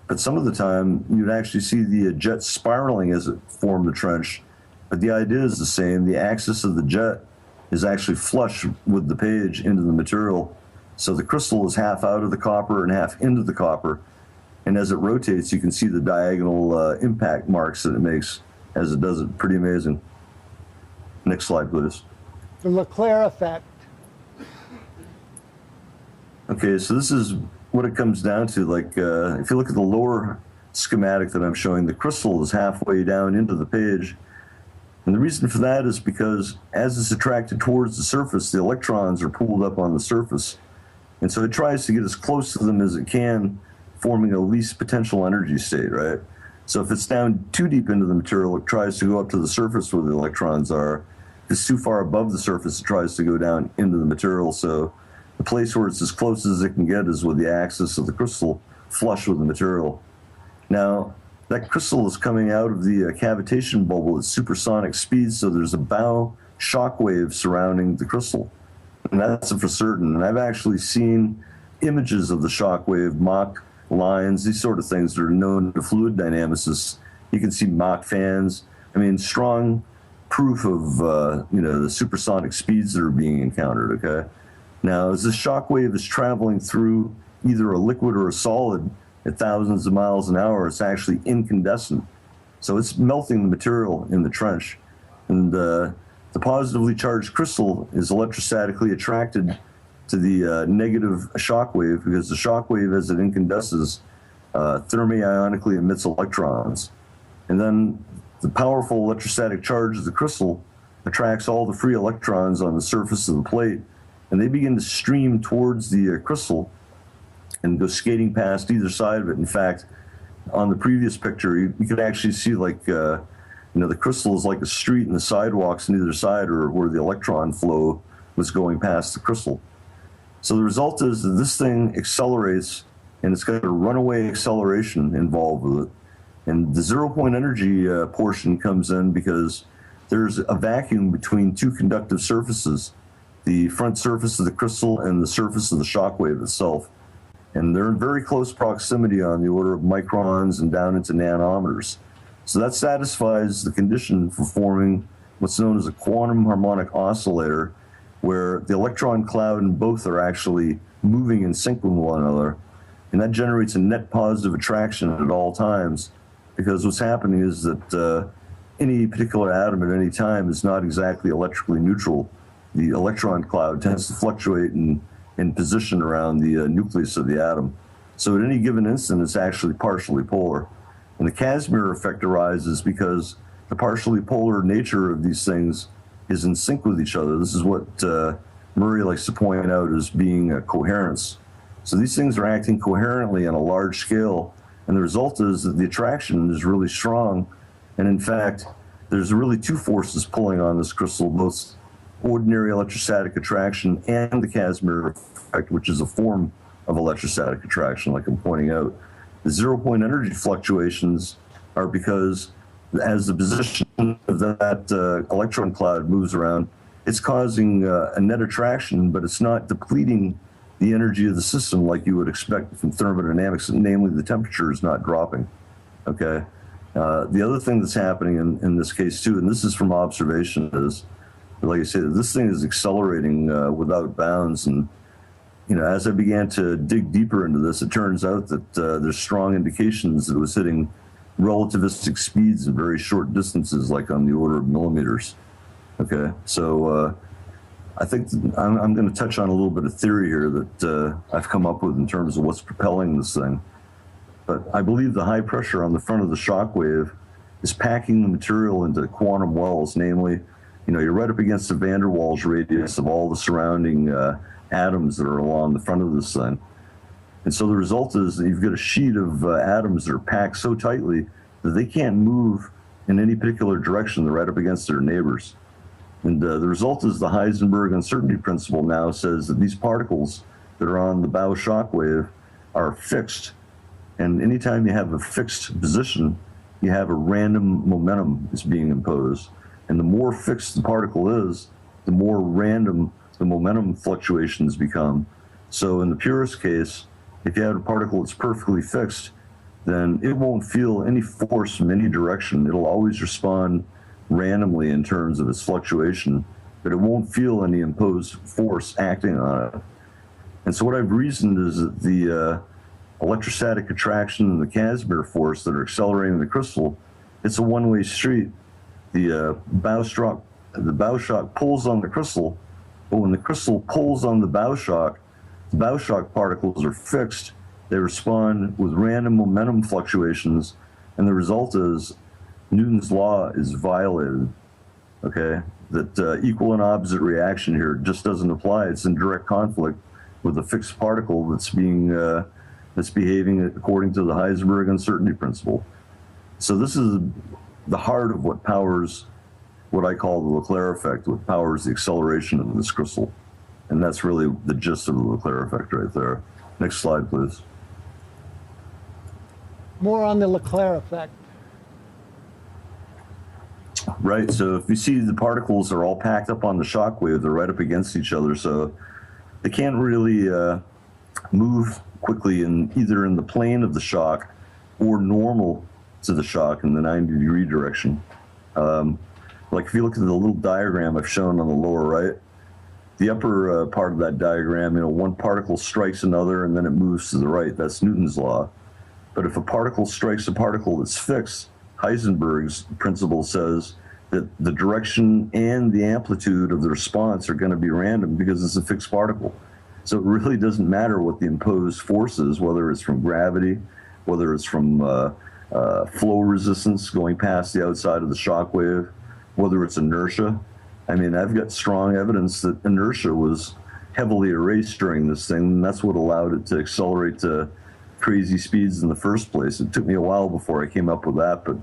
Speaker 3: but some of the time you'd actually see the jet spiraling as it formed the trench. But the idea is the same. The axis of the jet is actually flush with the page into the material. So the crystal is half out of the copper and half into the copper. And as it rotates, you can see the diagonal impact marks that it makes as it does it. Pretty amazing. Next slide, please.
Speaker 2: The Leclerc effect.
Speaker 3: Okay, so this is what it comes down to. Like, if you look at the lower schematic that I'm showing, the crystal is halfway down into the page. And the reason for that is because as it's attracted towards the surface, the electrons are pulled up on the surface. And so it tries to get as close to them as it can, forming a least potential energy state, right? So if it's down too deep into the material, it tries to go up to the surface where the electrons are. If it's too far above the surface, it tries to go down into the material. So the place where it's as close as it can get is with the axis of the crystal flush with the material. Now, that crystal is coming out of the cavitation bubble at supersonic speeds, so there's a bow shock wave surrounding the crystal. And that's for certain. And I've actually seen images of the shock wave, Mach lines, these sort of things that are known to fluid dynamicists. You can see Mach fans. I mean, strong proof of, the supersonic speeds that are being encountered, okay? Now, as the shock wave is traveling through either a liquid or a solid, at thousands of miles an hour, it's actually incandescent. So it's melting the material in the trench. And the positively charged crystal is electrostatically attracted to the negative shock wave, because the shock wave, as it incandesces, thermoionically emits electrons. And then the powerful electrostatic charge of the crystal attracts all the free electrons on the surface of the plate, and they begin to stream towards the crystal and go skating past either side of it. In fact, on the previous picture, you could actually see, like, the crystal is like a street, and the sidewalks on either side are where the electron flow was going past the crystal. So the result is that this thing accelerates, and it's got a runaway acceleration involved with it. And the 0-point energy portion comes in because there's a vacuum between two conductive surfaces, the front surface of the crystal and the surface of the shock wave itself. And they're in very close proximity, on the order of microns and down into nanometers. So that satisfies the condition for forming what's known as a quantum harmonic oscillator, where the electron cloud and both are actually moving in sync with one another. And that generates a net positive attraction at all times, because what's happening is that any particular atom at any time is not exactly electrically neutral. The electron cloud tends to fluctuate in position around the nucleus of the atom. So at any given instant, it's actually partially polar. And the Casimir effect arises because the partially polar nature of these things is in sync with each other. This is what Murray likes to point out as being a coherence. So these things are acting coherently on a large scale, and the result is that the attraction is really strong. And in fact, there's really two forces pulling on this crystal, both ordinary electrostatic attraction and the Casimir effect, which is a form of electrostatic attraction, like I'm pointing out. The 0-point energy fluctuations are because as the position of that electron cloud moves around, it's causing a net attraction, but it's not depleting the energy of the system like you would expect from thermodynamics, namely the temperature is not dropping, okay? The other thing that's happening in this case too, and this is from observation, is, like I said, this thing is accelerating without bounds. And as I began to dig deeper into this, it turns out that there's strong indications that it was hitting relativistic speeds in very short distances, like on the order of millimeters. Okay, so I think I'm going to touch on a little bit of theory here that I've come up with in terms of what's propelling this thing. But I believe the high pressure on the front of the shock wave is packing the material into quantum wells, namely, you're right up against the van der Waals radius of all the surrounding atoms that are along the front of this thing. And so the result is that you've got a sheet of atoms that are packed so tightly that they can't move in any particular direction. They're right up against their neighbors. And the result is the Heisenberg uncertainty principle now says that these particles that are on the bow shock wave are fixed. And anytime you have a fixed position, you have a random momentum is being imposed. And the more fixed the particle is, the more random the momentum fluctuations become. So in the purest case, if you have a particle that's perfectly fixed, then it won't feel any force from any direction. It'll always respond randomly in terms of its fluctuation, but it won't feel any imposed force acting on it. And so what I've reasoned is that the electrostatic attraction and the Casimir force that are accelerating the crystal, it's a one-way street. The bow shock pulls on the crystal, but when the crystal pulls on the bow shock particles are fixed. They respond with random momentum fluctuations, and the result is Newton's law is violated, okay? That equal and opposite reaction here just doesn't apply. It's in direct conflict with a fixed particle that's behaving according to the Heisenberg uncertainty principle. So this is the heart of what powers what I call the Leclerc effect, what powers the acceleration of this crystal. And that's really the gist of the Leclerc effect right there. Next slide, please.
Speaker 2: More on the Leclerc effect.
Speaker 3: Right, so if you see the particles are all packed up on the shock wave, they're right up against each other, so they can't really move quickly either in the plane of the shock or normal to the shock in the 90-degree direction. Like if you look at the little diagram I've shown on the lower right, the upper part of that diagram, one particle strikes another and then it moves to the right. That's Newton's law. But if a particle strikes a particle that's fixed, Heisenberg's principle says that the direction and the amplitude of the response are going to be random because it's a fixed particle. So it really doesn't matter what the imposed force is, whether it's from gravity, whether it's from flow resistance going past the outside of the shock wave, whether it's inertia. I mean, I've got strong evidence that inertia was heavily erased during this thing, and that's what allowed it to accelerate to crazy speeds in the first place. It took me a while before I came up with that, but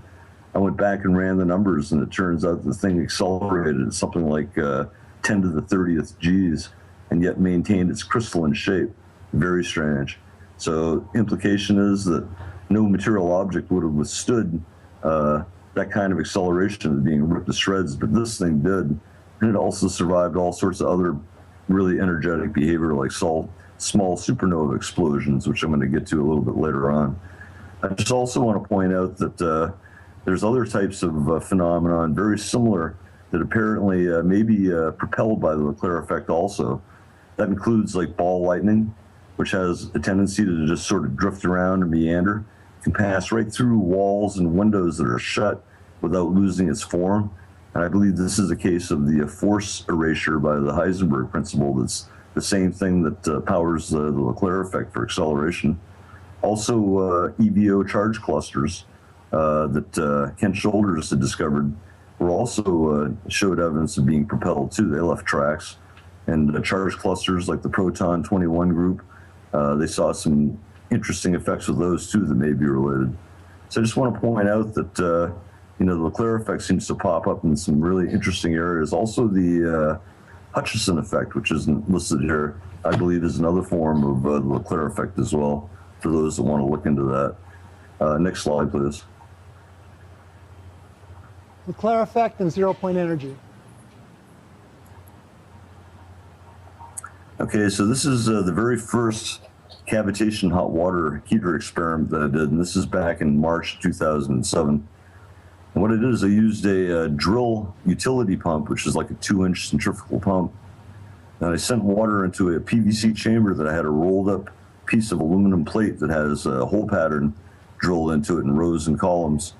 Speaker 3: I went back and ran the numbers, and it turns out the thing accelerated at something like 10 to the 30th Gs, and yet maintained its crystalline shape. Very strange. So implication is that no material object would have withstood that kind of acceleration of being ripped to shreds, but this thing did. And it also survived all sorts of other really energetic behavior, like small supernova explosions, which I'm going to get to a little bit later on. I just also want to point out that there's other types of phenomenon very similar that apparently may be propelled by the Leclerc effect also. That includes like ball lightning, which has a tendency to just sort of drift around and meander. It can pass right through walls and windows that are shut without losing its form. And I believe this is a case of the force erasure by the Heisenberg principle. That's the same thing that powers the Leclerc effect for acceleration. Also, EVO charge clusters that Ken Shoulders had discovered were also showed evidence of being propelled too. They left tracks. And charge clusters like the Proton 21 group, they saw some interesting effects with those too that may be related. So I just want to point out that the Leclerc effect seems to pop up in some really interesting areas. Also the Hutchison effect, which isn't listed here, I believe is another form of the Leclerc effect as well, for those that want to look into that. Next slide, please.
Speaker 2: Leclerc effect and zero-point energy.
Speaker 3: Okay, so this is the very first cavitation hot water heater experiment that I did, and this is back in March 2007. And what I did is I used a drill utility pump, which is like a 2-inch centrifugal pump, and I sent water into a PVC chamber that I had a rolled up piece of aluminum plate that has a hole pattern drilled into it in rows and columns.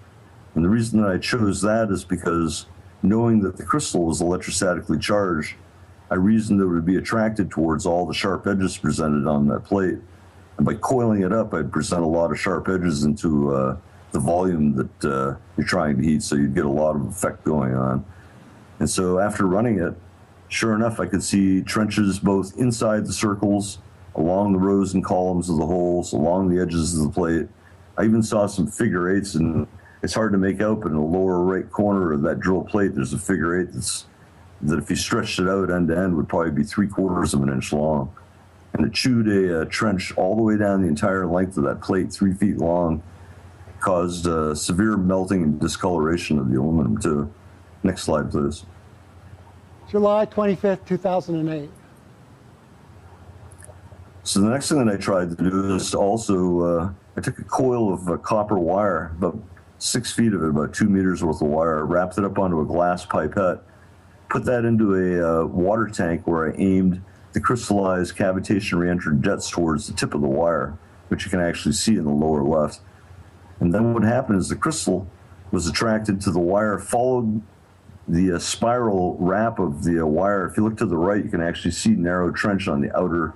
Speaker 3: And the reason that I chose that is because knowing that the crystal was electrostatically charged, I reasoned it would be attracted towards all the sharp edges presented on that plate. And by coiling it up, I'd present a lot of sharp edges into the volume that you're trying to heat, so you'd get a lot of effect going on. And so after running it, sure enough, I could see trenches both inside the circles, along the rows and columns of the holes, along the edges of the plate. I even saw some figure eights, and it's hard to make out, but in the lower right corner of that drill plate, there's a figure eight that if you stretched it out end to end would probably be 3/4 of an inch long. And it chewed a trench all the way down the entire length of that plate, 3 feet long, caused severe melting and discoloration of the aluminum too. Next slide, please.
Speaker 2: July 25th, 2008.
Speaker 3: So the next thing that I tried to do is also, I took a coil of copper wire, about 6 feet of it, about 2 meters worth of wire, wrapped it up onto a glass pipette, put that into a water tank where I aimed the crystallized cavitation reentrant jets towards the tip of the wire, which you can actually see in the lower left. And then what happened is the crystal was attracted to the wire, followed the spiral wrap of the wire. If you look to the right, you can actually see narrow trench on the outer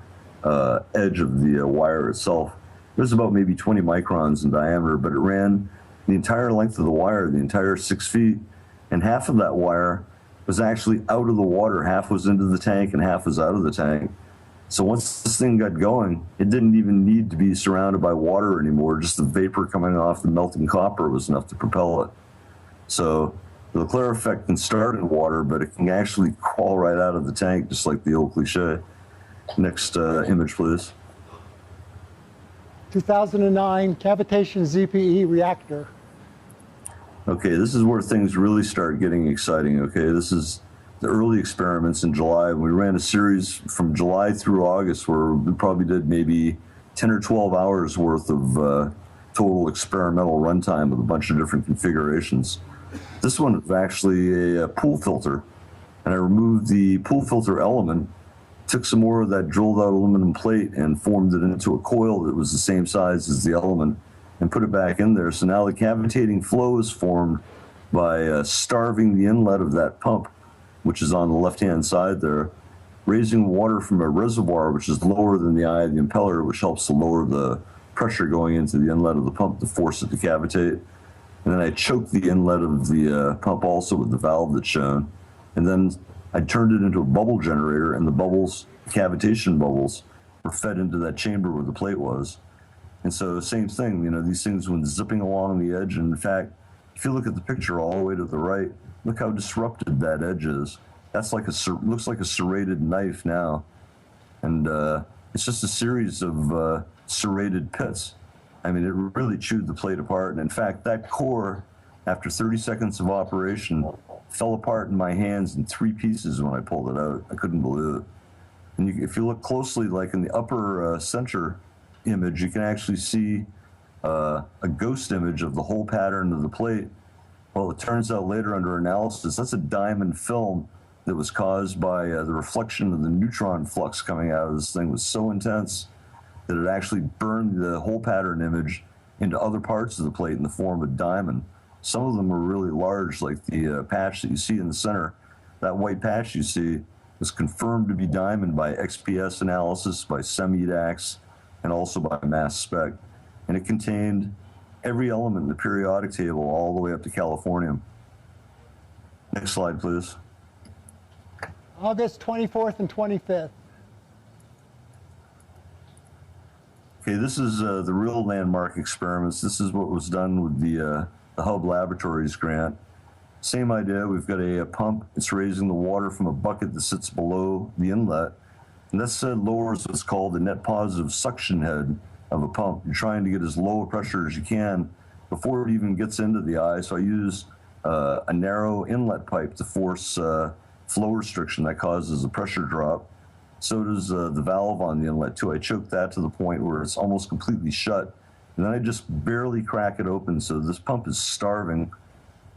Speaker 3: edge of the wire itself. It was about maybe 20 microns in diameter, but it ran the entire length of the wire, the entire 6 feet, and half of that wire was actually out of the water. Half was into the tank and half was out of the tank. So once this thing got going, it didn't even need to be surrounded by water anymore. Just the vapor coming off the melting copper was enough to propel it. So the Leclerc effect can start in water, but it can actually crawl right out of the tank, just like the old cliche. Next image, please.
Speaker 2: 2009 cavitation ZPE reactor.
Speaker 3: Okay, this is where things really start getting exciting. Okay, this is the early experiments in July. We ran a series from July through August where we probably did maybe 10 or 12 hours worth of total experimental runtime with a bunch of different configurations. This one is actually a pool filter, and I removed the pool filter element, took some more of that drilled out aluminum plate and formed it into a coil that was the same size as the element, and put it back in there. So now the cavitating flow is formed by starving the inlet of that pump, which is on the left-hand side there, raising water from a reservoir, which is lower than the eye of the impeller, which helps to lower the pressure going into the inlet of the pump to force it to cavitate. And then I choked the inlet of the pump also with the valve that's shown. And then I turned it into a bubble generator, and the bubbles, cavitation bubbles, were fed into that chamber where the plate was. And so same thing, you know, these things went zipping along the edge. And in fact, if you look at the picture all the way to the right, look how disrupted that edge is. That's like looks like a serrated knife now. And it's just a series of serrated pits. I mean, it really chewed the plate apart. And in fact, that core, after 30 seconds of operation, fell apart in my hands in 3 pieces when I pulled it out. I couldn't believe it. And if you look closely, like in the upper center image, you can actually see a ghost image of the whole pattern of the plate. Well, it turns out later under analysis, that's a diamond film that was caused by the reflection of the neutron flux coming out of this thing was so intense that it actually burned the whole pattern image into other parts of the plate in the form of a diamond. Some of them were really large, like the patch that you see in the center. That white patch you see was confirmed to be diamond by XPS analysis, by SEM-EDAX, and also by mass spec. And it contained every element in the periodic table all the way up to californium. Next slide, please.
Speaker 2: August 24th and 25th.
Speaker 3: Okay, this is the real landmark experiments. This is what was done with the Hub Laboratories grant. Same idea, we've got a pump. It's raising the water from a bucket that sits below the inlet. And that lowers what's called the net positive suction head of a pump. You're trying to get as low a pressure as you can before it even gets into the eye. So I use a narrow inlet pipe to force flow restriction that causes a pressure drop. So does the valve on the inlet too. I choke that to the point where it's almost completely shut. And then I just barely crack it open. So this pump is starving.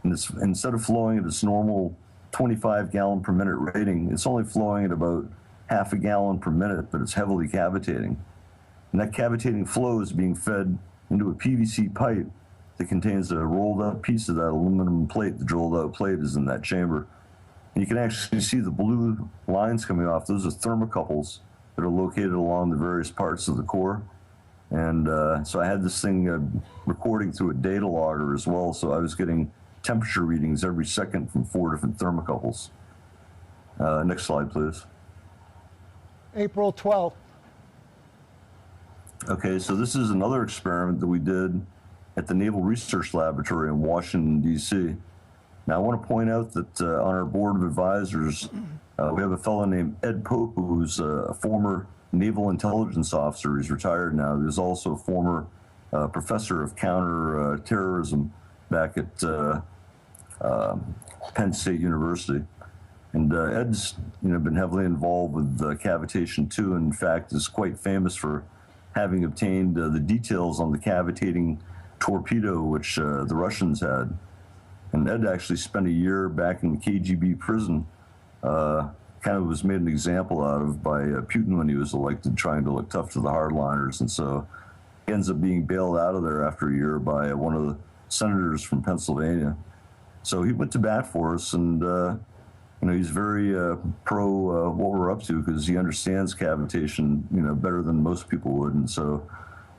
Speaker 3: And it's, instead of flowing at its normal 25 gallon per minute rating, it's only flowing at about half a gallon per minute, but it's heavily cavitating. And that cavitating flow is being fed into a PVC pipe that contains a rolled out piece of that aluminum plate. The rolled out plate is in that chamber. And you can actually see the blue lines coming off. Those are thermocouples that are located along the various parts of the core. And so I had this thing recording through a data logger as well. So I was getting temperature readings every second from 4 different thermocouples. Next slide, please.
Speaker 2: April 12th.
Speaker 3: Okay, so this is another experiment that we did at the Naval Research Laboratory in Washington, D.C. Now, I want to point out that on our board of advisors, we have a fellow named Ed Pope, who's a former naval intelligence officer. He's retired now. He's also a former professor of counter-terrorism back at Penn State University. And Ed's been heavily involved with cavitation too, and in fact is quite famous for having obtained the details on the cavitating torpedo which the Russians had. And Ed actually spent a year back in the KGB prison, kind of was made an example out of by Putin when he was elected, trying to look tough to the hardliners. And so he ends up being bailed out of there after a year by one of the senators from Pennsylvania. So he went to bat for us, and he's very pro what we're up to, because he understands cavitation, better than most people would. And so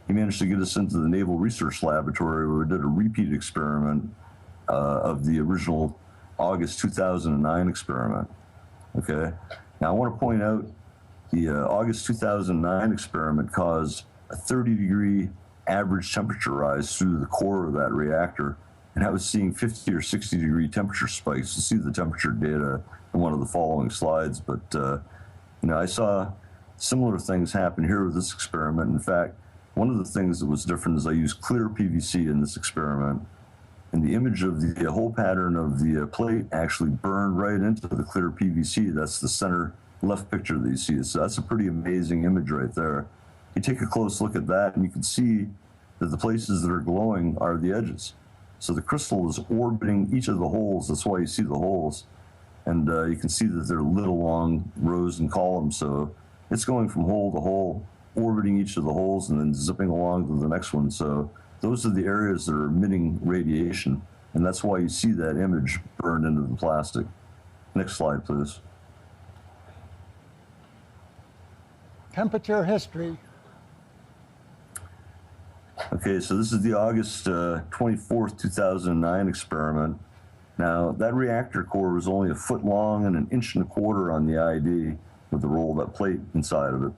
Speaker 3: he managed to get us into the Naval Research Laboratory, where we did a repeat experiment of the original August 2009 experiment. Okay. Now I want to point out the August 2009 experiment caused a 30-degree average temperature rise through the core of that reactor. And I was seeing 50 or 60-degree temperature spikes. To see the temperature data in one of the following slides. But, I saw similar things happen here with this experiment. In fact, one of the things that was different is I used clear PVC in this experiment. And the image of the whole pattern of the plate actually burned right into the clear PVC. That's the center left picture that you see. So that's a pretty amazing image right there. You take a close look at that, and you can see that the places that are glowing are the edges. So the crystal is orbiting each of the holes. That's why you see the holes. And you can see that they're lit along rows and columns. So it's going from hole to hole, orbiting each of the holes and then zipping along to the next one. So those are the areas that are emitting radiation, and that's why you see that image burned into the plastic. Next slide, please.
Speaker 2: Temperature history.
Speaker 3: Okay, so this is the August 24th, 2009 experiment. Now, that reactor core was only 1 foot long and 1.25 inches on the ID with the roll of that plate inside of it.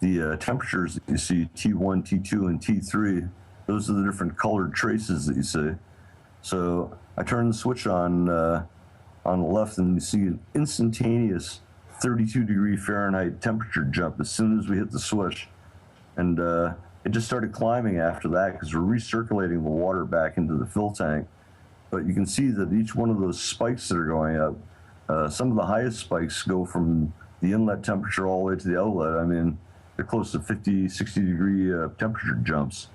Speaker 3: The temperatures that you see, T1, T2, and T3, those are the different colored traces that you see. So I turn the switch on the left, and you see an instantaneous 32-degree Fahrenheit temperature jump as soon as we hit the switch. And it just started climbing after that because we're recirculating the water back into the fill tank. But you can see that each one of those spikes that are going up, some of the highest spikes go from the inlet temperature all the way to the outlet. I mean, they're close to 50, 60-degree temperature jumps.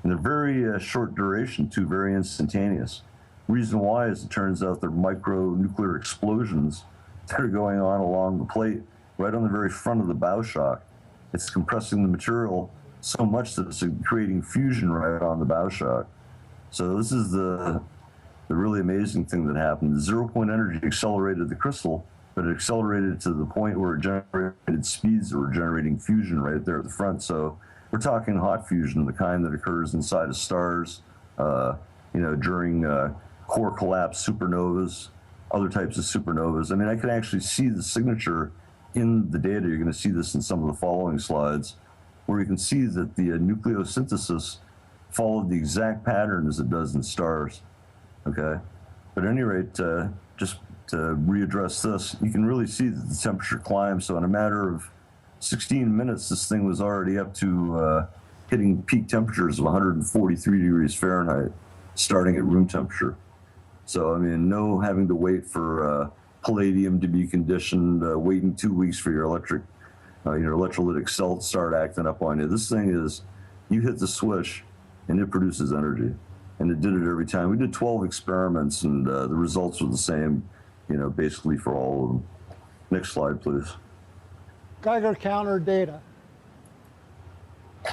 Speaker 3: And they're very short duration, too, very instantaneous. Reason why is it turns out they're micro-nuclear explosions that are going on along the plate right on the very front of the bow shock. It's compressing the material so much that it's creating fusion right on the bow shock. So this is the really amazing thing that happened. The zero-point energy accelerated the crystal, but it accelerated to the point where it generated speeds that were generating fusion right there at the front. So we're talking hot fusion, the kind that occurs inside of stars, during core collapse supernovas, other types of supernovas. I mean, I can actually see the signature in the data. You're going to see this in some of the following slides, where you can see that the nucleosynthesis followed the exact pattern as it does in stars. Okay, but at any rate, just to readdress this, you can really see that the temperature climbs. So in a matter of 16 minutes, this thing was already up to hitting peak temperatures of 143 degrees Fahrenheit, starting at room temperature. So, I mean, no having to wait for palladium to be conditioned, waiting 2 weeks for your electrolytic cell to start acting up on you. This thing is, you hit the switch and it produces energy. And it did it every time. We did 12 experiments, and the results were the same, basically for all of them. Next slide, please.
Speaker 2: Geiger counter data.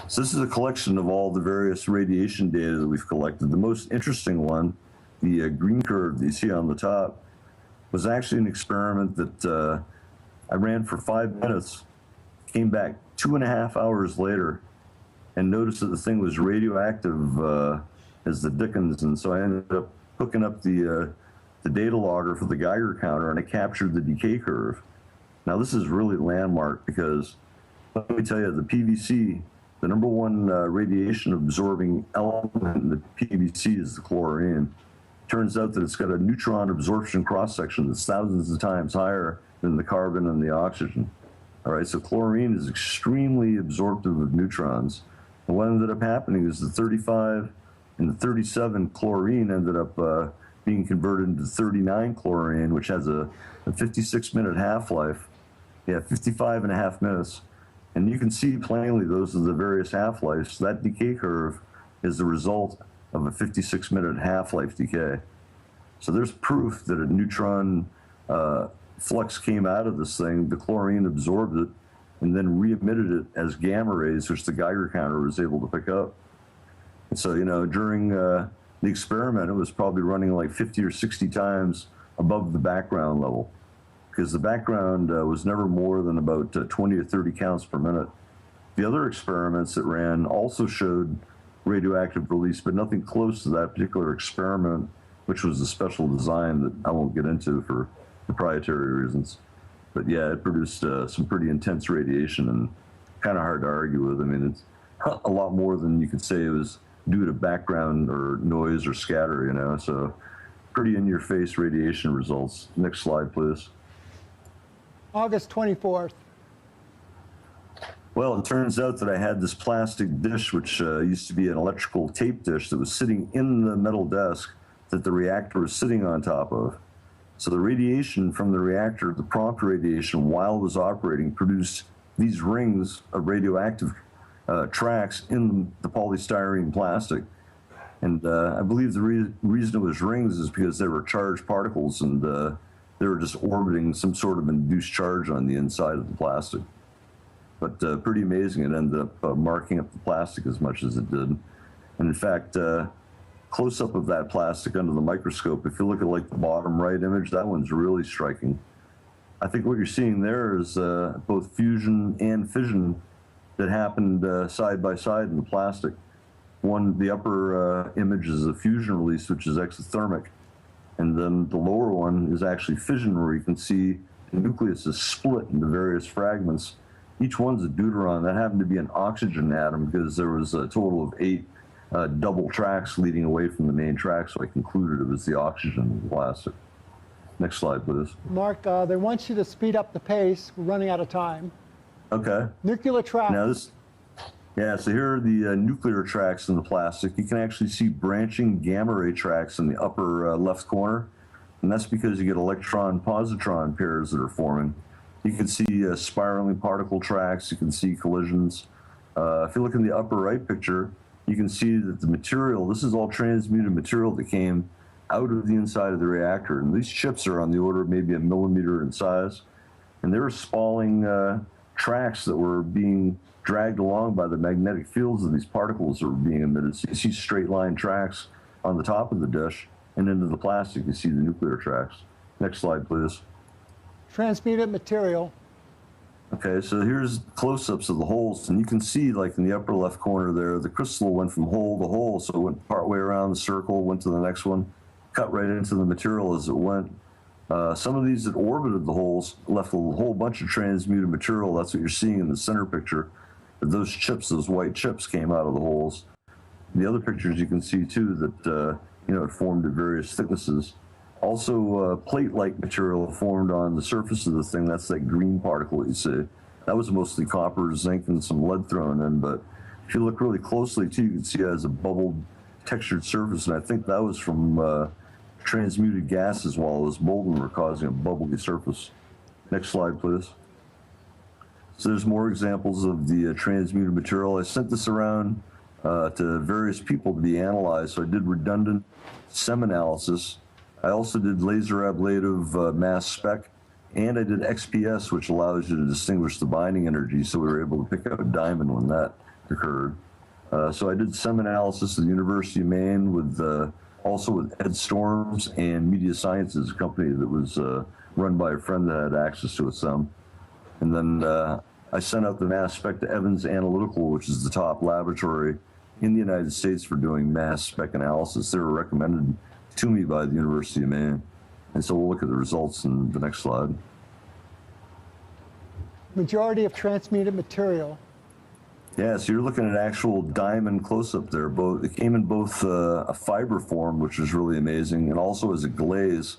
Speaker 3: So this is a collection of all the various radiation data that we've collected. The most interesting one, the green curve that you see on the top, was actually an experiment that I ran for 5 minutes, came back 2.5 hours later, and noticed that the thing was radioactive as the dickens. And so I ended up hooking up the data logger for the Geiger counter, and I captured the decay curve. Now this is really landmark because, let me tell you, the PVC, the number one radiation absorbing element in the PVC is the chlorine. Turns out that it's got a neutron absorption cross-section that's thousands of times higher than the carbon and the oxygen. All right, so chlorine is extremely absorptive of neutrons. And what ended up happening is the 35 and the 37 chlorine ended up being converted into 39 chlorine, which has a 56-minute half-life. Yeah, 55.5 minutes. And you can see plainly those are the various half-lives. That decay curve is the result of a 56-minute half-life decay. So there's proof that a neutron flux came out of this thing, the chlorine absorbed it, and then re-emitted it as gamma rays, which the Geiger counter was able to pick up. And so, during the experiment, it was probably running like 50 or 60 times above the background level, because the background was never more than about 20 or 30 counts per minute. The other experiments that ran also showed radioactive release, but nothing close to that particular experiment, which was a special design that I won't get into for proprietary reasons. But yeah, it produced some pretty intense radiation and kind of hard to argue with. I mean, it's a lot more than you could say it was due to background or noise or scatter, so pretty in-your-face radiation results. Next slide, please.
Speaker 2: August 24th.
Speaker 3: Well, it turns out that I had this plastic dish, which used to be an electrical tape dish that was sitting in the metal desk that the reactor was sitting on top of. So the radiation from the reactor, the prompt radiation while it was operating, produced these rings of radioactive tracks in the polystyrene plastic. And I believe the reason it was rings is because they were charged particles, and they were just orbiting some sort of induced charge on the inside of the plastic. But pretty amazing, it ended up marking up the plastic as much as it did. And in fact, close-up of that plastic under the microscope, if you look at like the bottom right image, that one's really striking. I think what you're seeing there is both fusion and fission that happened side by side in the plastic. The upper image is a fusion release, which is exothermic. And then the lower one is actually fission, where you can see the nucleus is split into various fragments. Each one's a deuteron. That happened to be an oxygen atom because there was a total of 8 double tracks leading away from the main track, so I concluded it was the oxygen in the plastic. Next slide, please.
Speaker 2: Mark, they want you to speed up the pace. We're running out of time.
Speaker 3: Okay.
Speaker 2: Nuclear tracks.
Speaker 3: Now so here are the nuclear tracks in the plastic. You can actually see branching gamma ray tracks in the upper left corner, and that's because you get electron-positron pairs that are forming. You can see spiraling particle tracks. You can see collisions. If you look in the upper right picture, you can see that the material, this is all transmuted material that came out of the inside of the reactor. And these chips are on the order of maybe a millimeter in size. And they were spalling tracks that were being dragged along by the magnetic fields of these particles that were being emitted. So you see straight line tracks on the top of the dish, and into the plastic you see the nuclear tracks. Next slide, please.
Speaker 2: Transmuted material.
Speaker 3: Okay, so here's close-ups of the holes, and you can see, like in the upper left corner there, the crystal went from hole to hole, so it went partway around the circle, went to the next one, cut right into the material as it went. Some of these that orbited the holes left a whole bunch of transmuted material. That's what you're seeing in the center picture. Those chips, those white chips, came out of the holes. In the other pictures you can see too that it formed at various thicknesses. Also, plate-like material formed on the surface of the thing. That's that green particle that you see. That was mostly copper, zinc, and some lead thrown in. But if you look really closely too, you can see it has a bubbled, textured surface, and I think that was from transmuted gases while it was molten were causing a bubbly surface. Next slide, please. So there's more examples of the transmuted material. I sent this around to various people to be analyzed. So I did redundant SEM analysis. I also did laser ablative mass spec, and I did XPS, which allows you to distinguish the binding energy. So we were able to pick out a diamond when that occurred. So I did SEM analysis at the University of Maine with also with Ed Storms and Media Sciences, a company that was run by a friend that had access to a SEM. And then I sent out the mass spec to Evans Analytical, which is the top laboratory in the United States for doing mass spec analysis. They were recommended to me by the University of Maine. And so we'll look at the results in the next slide.
Speaker 2: Majority of transmuted material.
Speaker 3: Yeah, so you're looking at actual diamond close-up there. It came in both a fiber form, which is really amazing, and also as a glaze.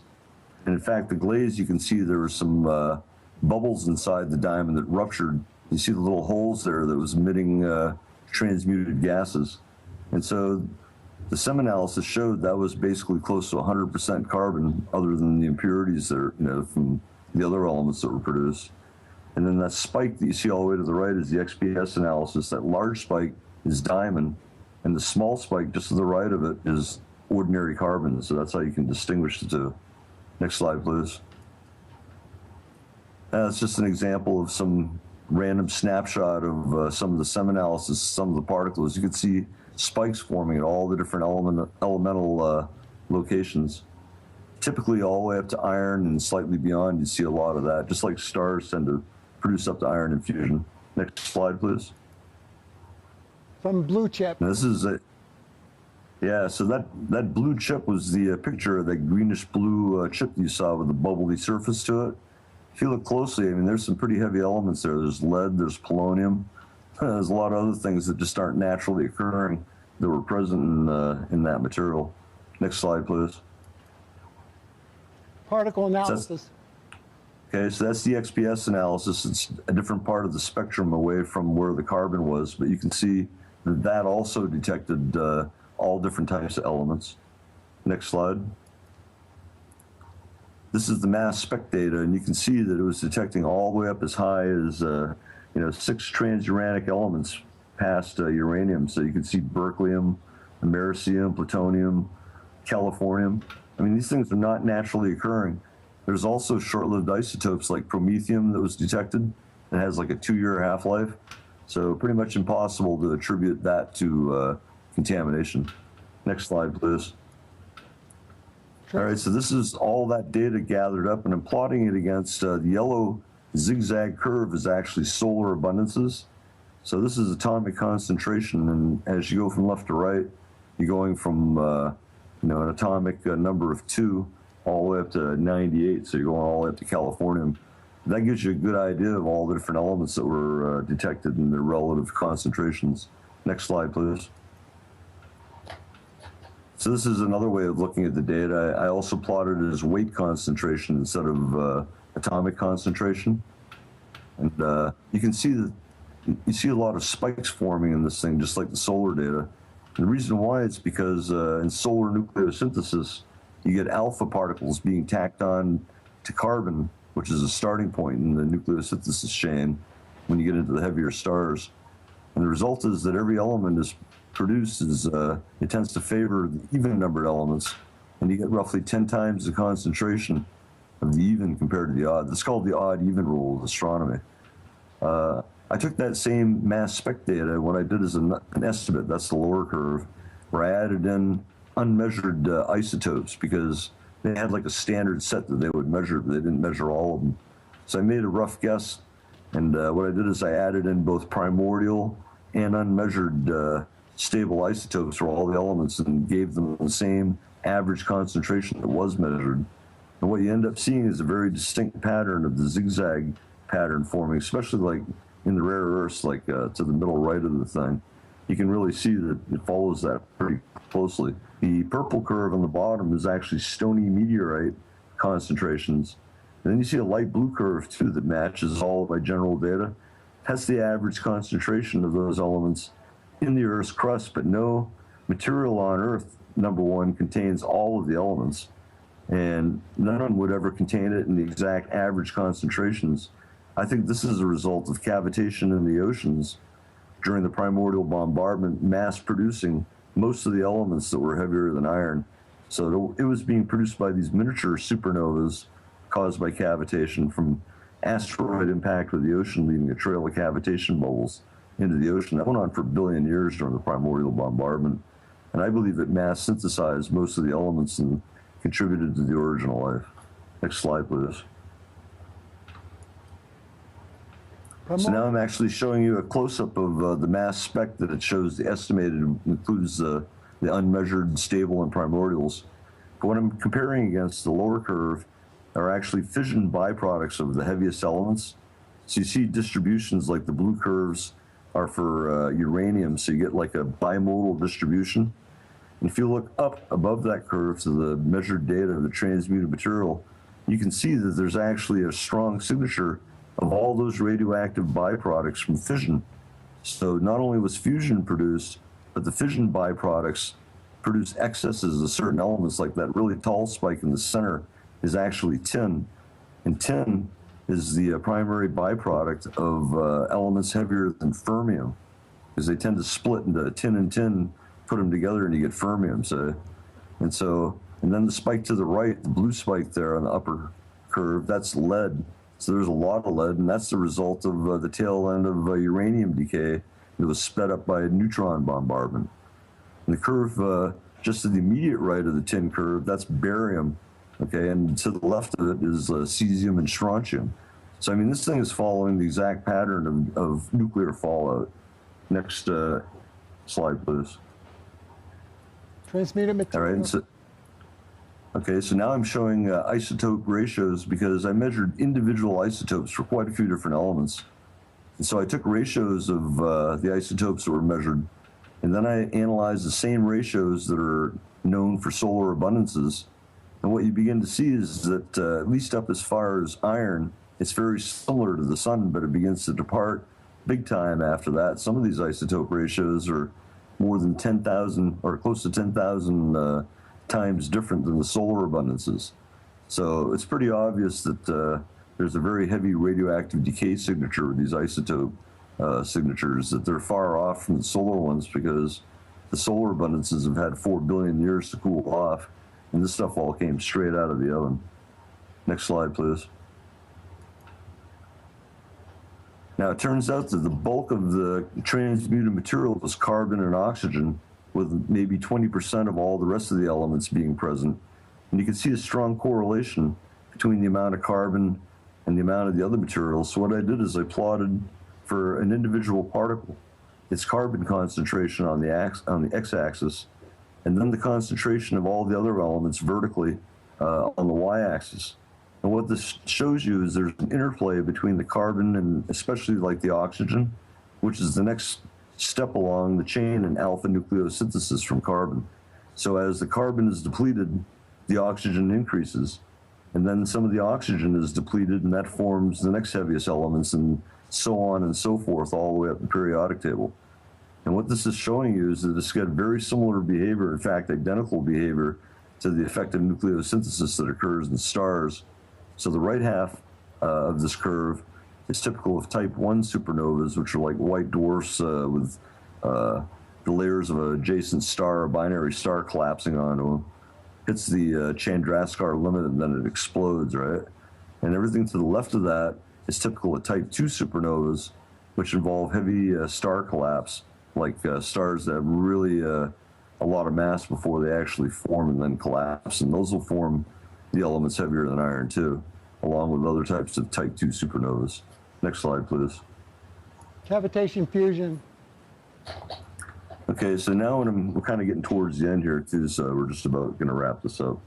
Speaker 3: And in fact, the glaze, you can see there were some bubbles inside the diamond that ruptured. You see the little holes there that was emitting transmuted gases. And so the SEM analysis showed that was basically close to 100% carbon, other than the impurities that are, from the other elements that were produced. And then that spike that you see all the way to the right is the XPS analysis. That large spike is diamond, and the small spike just to the right of it is ordinary carbon. So that's how you can distinguish the two. Next slide, please. That's just an example of some random snapshot of some of the SEM analysis, some of the particles. You can see spikes forming at all the different elemental locations. Typically all the way up to iron and slightly beyond, you see a lot of that, just like stars tend to produce up to iron in fusion. Next slide, please.
Speaker 2: From blue chip.
Speaker 3: Now, this is so that blue chip was the picture of that greenish blue chip that you saw with the bubbly surface to it. If you look closely, I mean, there's some pretty heavy elements there. There's lead, there's polonium. There's a lot of other things that just aren't naturally occurring that were present in that material. Next slide, please.
Speaker 2: Particle analysis.
Speaker 3: Okay, so that's the XPS analysis. It's a different part of the spectrum away from where the carbon was, but you can see that that also detected all different types of elements. Next slide. This is the mass spec data, and you can see that it was detecting all the way up as high as 6 transuranic elements past uranium. So you can see berkelium, americium, plutonium, californium. I mean, these things are not naturally occurring. There's also short-lived isotopes like promethium that was detected. It has like a 2-year half-life. So pretty much impossible to attribute that to contamination. Next slide, please. All right, so this is all that data gathered up, and I'm plotting it against the yellow zigzag curve is actually solar abundances. So this is atomic concentration, and as you go from left to right, you're going from an atomic number of 2 all the way up to 98, so you're going all the way up to californium. That gives you a good idea of all the different elements that were detected and their relative concentrations. Next slide, please. So this is another way of looking at the data. I also plotted it as weight concentration instead of atomic concentration. And you can see that you see a lot of spikes forming in this thing, just like the solar data. And the reason why is because in solar nucleosynthesis, you get alpha particles being tacked on to carbon, which is a starting point in the nucleosynthesis chain when you get into the heavier stars. And the result is that every element is produced it tends to favor the even numbered elements, and you get roughly 10 times the concentration of the even compared to the odd. That's called the odd-even rule of astronomy. I took that same mass spec data, what I did is an estimate, that's the lower curve, where I added in unmeasured isotopes because they had like a standard set that they would measure, but they didn't measure all of them. So I made a rough guess, and what I did is I added in both primordial and unmeasured stable isotopes for all the elements and gave them the same average concentration that was measured. And what you end up seeing is a very distinct pattern of the zigzag pattern forming, especially like in the rare earths, like to the middle right of the thing. You can really see that it follows that pretty closely. The purple curve on the bottom is actually stony meteorite concentrations. And then you see a light blue curve too that matches all of my general data. That's the average concentration of those elements in the Earth's crust, but no material on Earth, number one, contains all of the elements, and none of them would ever contain it in the exact average concentrations. I think this is a result of cavitation in the oceans during the primordial bombardment, mass producing most of the elements that were heavier than iron. So it was being produced by these miniature supernovas caused by cavitation from asteroid impact with the ocean, leaving a trail of cavitation bubbles into the ocean. That went on for a billion years during the primordial bombardment. And I believe it mass synthesized most of the elements and contributed to the original life. Next slide, please. So now I'm actually showing you a close-up of the mass spec that it shows. The estimated includes the unmeasured, stable, and primordials. But what I'm comparing against the lower curve are actually fission byproducts of the heaviest elements. So you see distributions like the blue curves are for uranium, so you get like a bimodal distribution. And if you look up above that curve to the measured data of the transmuted material, you can see that there's actually a strong signature of all those radioactive byproducts from fission. So not only was fusion produced, but the fission byproducts produce excesses of certain elements, like that really tall spike in the center is actually tin. And tin is the primary byproduct of elements heavier than fermium, because they tend to split into tin and tin, put them together, and you get fermium. And then the spike to the right, the blue spike there on the upper curve, that's lead. So there's a lot of lead, and that's the result of the tail end of uranium decay that was sped up by a neutron bombardment. And the curve just to the immediate right of the tin curve, that's barium. Okay, and to the left of it is cesium and strontium. So, I mean, this thing is following the exact pattern of nuclear fallout. Next slide, please.
Speaker 2: Transmuted material.
Speaker 3: All right, so now I'm showing isotope ratios because I measured individual isotopes for quite a few different elements. And so I took ratios of the isotopes that were measured, and then I analyzed the same ratios that are known for solar abundances. And what you begin to see is that, at least up as far as iron, it's very similar to the sun, but it begins to depart big time after that. Some of these isotope ratios are more than 10,000 or close to 10,000 times different than the solar abundances. So it's pretty obvious that there's a very heavy radioactive decay signature with these isotope signatures, that they're far off from the solar ones because the solar abundances have had 4 billion years to cool off. And this stuff all came straight out of the oven. Next slide, please. Now, it turns out that the bulk of the transmuted material was carbon and oxygen, with maybe 20% of all the rest of the elements being present. And you can see a strong correlation between the amount of carbon and the amount of the other materials. So what I did is I plotted for an individual particle its carbon concentration on the x-axis, and then the concentration of all the other elements vertically on the y-axis. And what this shows you is there's an interplay between the carbon and especially like the oxygen, which is the next step along the chain in alpha nucleosynthesis from carbon. So as the carbon is depleted, the oxygen increases, and then some of the oxygen is depleted, and that forms the next heaviest elements, and so on and so forth, all the way up the periodic table. And what this is showing you is that it's got very similar behavior, in fact, identical behavior to the effective nucleosynthesis that occurs in stars. So the right half of this curve is typical of type 1 supernovas, which are like white dwarfs with the layers of an adjacent star, a binary star, collapsing onto them. Hits the Chandrasekhar limit, and then it explodes, right? And everything to the left of that is typical of type 2 supernovas, which involve heavy star collapse, like stars that have really a lot of mass before they actually form and then collapse. And those will form the elements heavier than iron too, along with other types of type 2 supernovas. Next slide, please.
Speaker 2: Cavitation fusion.
Speaker 3: Okay, so now we're kind of getting towards the end here too, so we're just about going to wrap this up.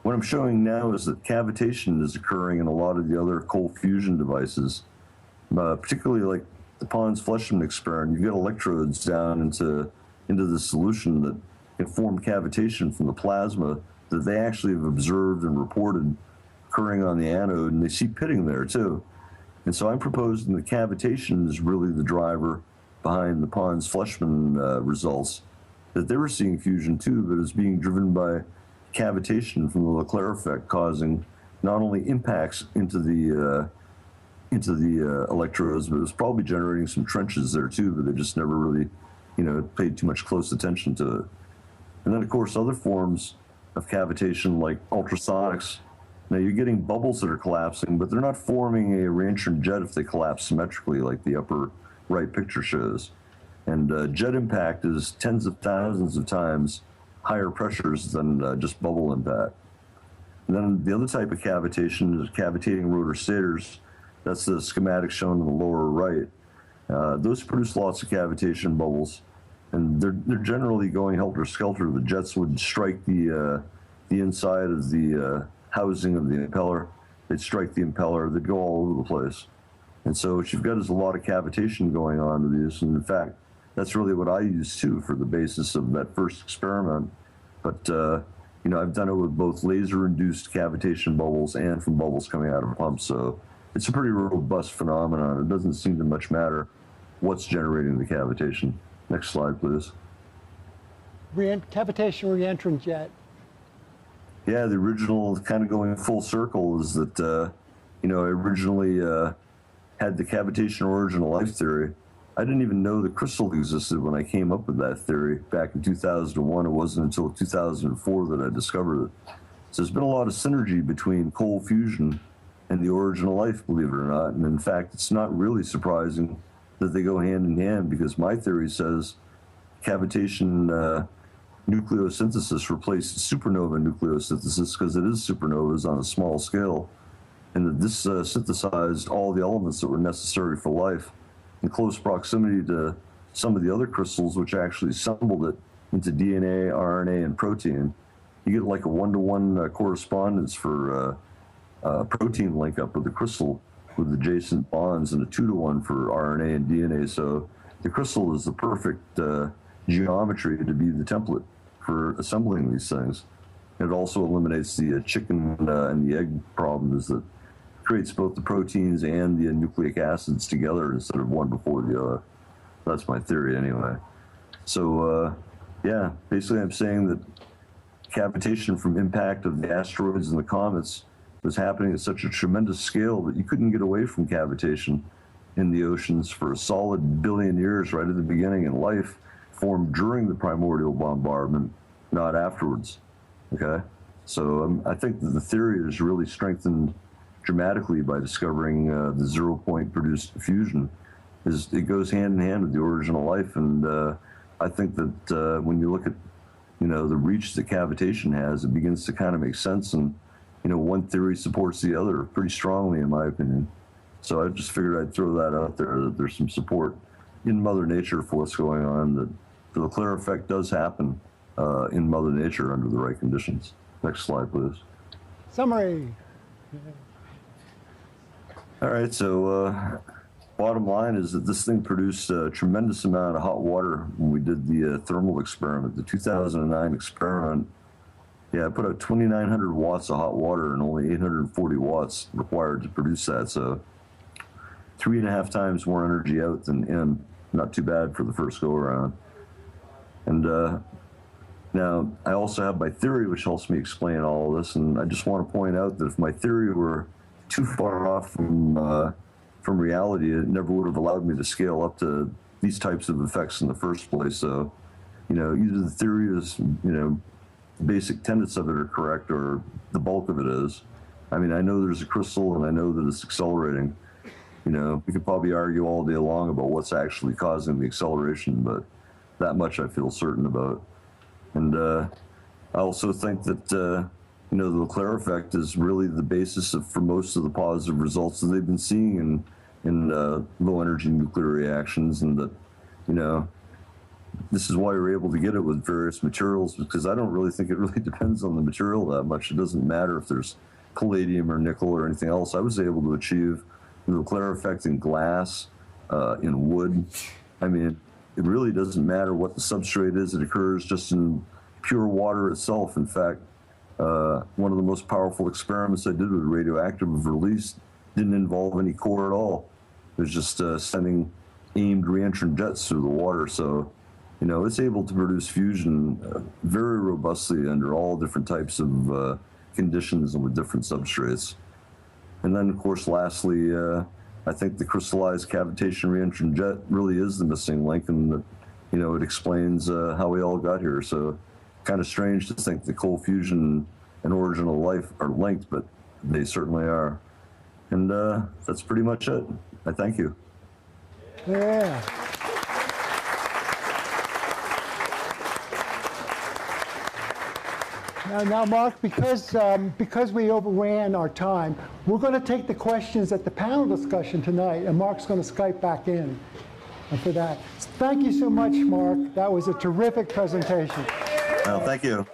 Speaker 3: What I'm showing now is that cavitation is occurring in a lot of the other cold fusion devices, particularly like the Pons-Fleischmann experiment. You've got electrodes down into the solution that can form cavitation from the plasma that they actually have observed and reported occurring on the anode, and they see pitting there too. And so I'm proposing that cavitation is really the driver behind the Pons-Fleischmann results, that they were seeing fusion too, but it's being driven by cavitation from the Leclerc effect, causing not only impacts into the electrodes, but it's probably generating some trenches there too, but they just never really, paid too much close attention to it. And then of course other forms of cavitation like ultrasonics. Now you're getting bubbles that are collapsing, but they're not forming a reentrant jet if they collapse symmetrically like the upper right picture shows. And jet impact is tens of thousands of times higher pressures than just bubble impact. And then the other type of cavitation is cavitating rotor stators. That's the schematic shown in the lower right. Those produce lots of cavitation bubbles, and they're generally going helter-skelter. The jets would strike the inside of the housing of the impeller. They'd strike the impeller. They'd go all over the place. And so what you've got is a lot of cavitation going on with these. And in fact, that's really what I use too for the basis of that first experiment. But I've done it with both laser-induced cavitation bubbles and from bubbles coming out of pumps. So it's a pretty robust phenomenon. It doesn't seem to much matter what's generating the cavitation. Next slide, please.
Speaker 2: Cavitation reentrant jet.
Speaker 3: Yeah, the original, kind of going full circle, is that, I originally had the cavitation origin of life theory. I didn't even know the crystal existed when I came up with that theory back in 2001. It wasn't until 2004 that I discovered it. So there's been a lot of synergy between cold fusion and the origin of life, believe it or not. And in fact, it's not really surprising that they go hand in hand, because my theory says cavitation nucleosynthesis replaced supernova nucleosynthesis, because it is supernovas on a small scale, and that this synthesized all the elements that were necessary for life in close proximity to some of the other crystals, which actually assembled it into DNA, RNA, and protein. You get like a one-to-one correspondence for protein link up with the crystal with adjacent bonds, and a 2-to-1 for RNA and DNA. So the crystal is the perfect geometry to be the template for assembling these things. It also eliminates the chicken and the egg problem, is that it creates both the proteins and the nucleic acids together instead of one before the other. That's my theory anyway. So yeah, basically I'm saying that cavitation from impact of the asteroids and the comets was happening at such a tremendous scale that you couldn't get away from cavitation in the oceans for a solid billion years right at the beginning, and life formed during the primordial bombardment, not afterwards. Okay, so I think that the theory is really strengthened dramatically by discovering the 0-point produced fusion. It goes hand in hand with the origin of life, and I think that when you look at, you know, the reach that cavitation has, it begins to kind of make sense. And, you know, one theory supports the other pretty strongly, in my opinion. So I just figured I'd throw that out there, that there's some support in Mother Nature for what's going on, that the Leclerc effect does happen in Mother Nature under the right conditions. Next slide, please.
Speaker 2: Summary.
Speaker 3: All right, so bottom line is that this thing produced a tremendous amount of hot water when we did the thermal experiment, the 2009 experiment. Yeah, I put out 2,900 watts of hot water and only 840 watts required to produce that. So 3.5 times more energy out than in. Not too bad for the first go around. And now I also have my theory, which helps me explain all of this. And I just want to point out that if my theory were too far off from reality, it never would have allowed me to scale up to these types of effects in the first place. So, you know, either the theory is, you know, basic tenets of it are correct, or the bulk of it is. I mean, I know there's a crystal and I know that it's accelerating. You know, we could probably argue all day long about what's actually causing the acceleration, but that much I feel certain about. And I also think that, you know, the Leclerc effect is really the basis for most of the positive results that they've been seeing in low energy nuclear reactions, and that, you know, this is why you're able to get it with various materials, because I don't really think it really depends on the material that much. It doesn't matter if there's palladium or nickel or anything else. I was able to achieve the Leclerc effect in glass, in wood. I mean, it really doesn't matter what the substrate is. It occurs just in pure water itself. In fact, one of the most powerful experiments I did with radioactive release didn't involve any core at all. It was just sending aimed reentrant jets through the water. So, you know, it's able to produce fusion very robustly under all different types of conditions and with different substrates. And then, of course, lastly, I think the crystallized cavitation reentrant jet really is the missing link, and that, you know, it explains how we all got here. So, kind of strange to think that cold fusion and origin of life are linked, but they certainly are. And that's pretty much it. I thank you.
Speaker 2: Yeah. Now, Mark, because we overran our time, we're going to take the questions at the panel discussion tonight, and Mark's going to Skype back in for that. Thank you so much, Mark. That was a terrific presentation.
Speaker 3: Well, thank you.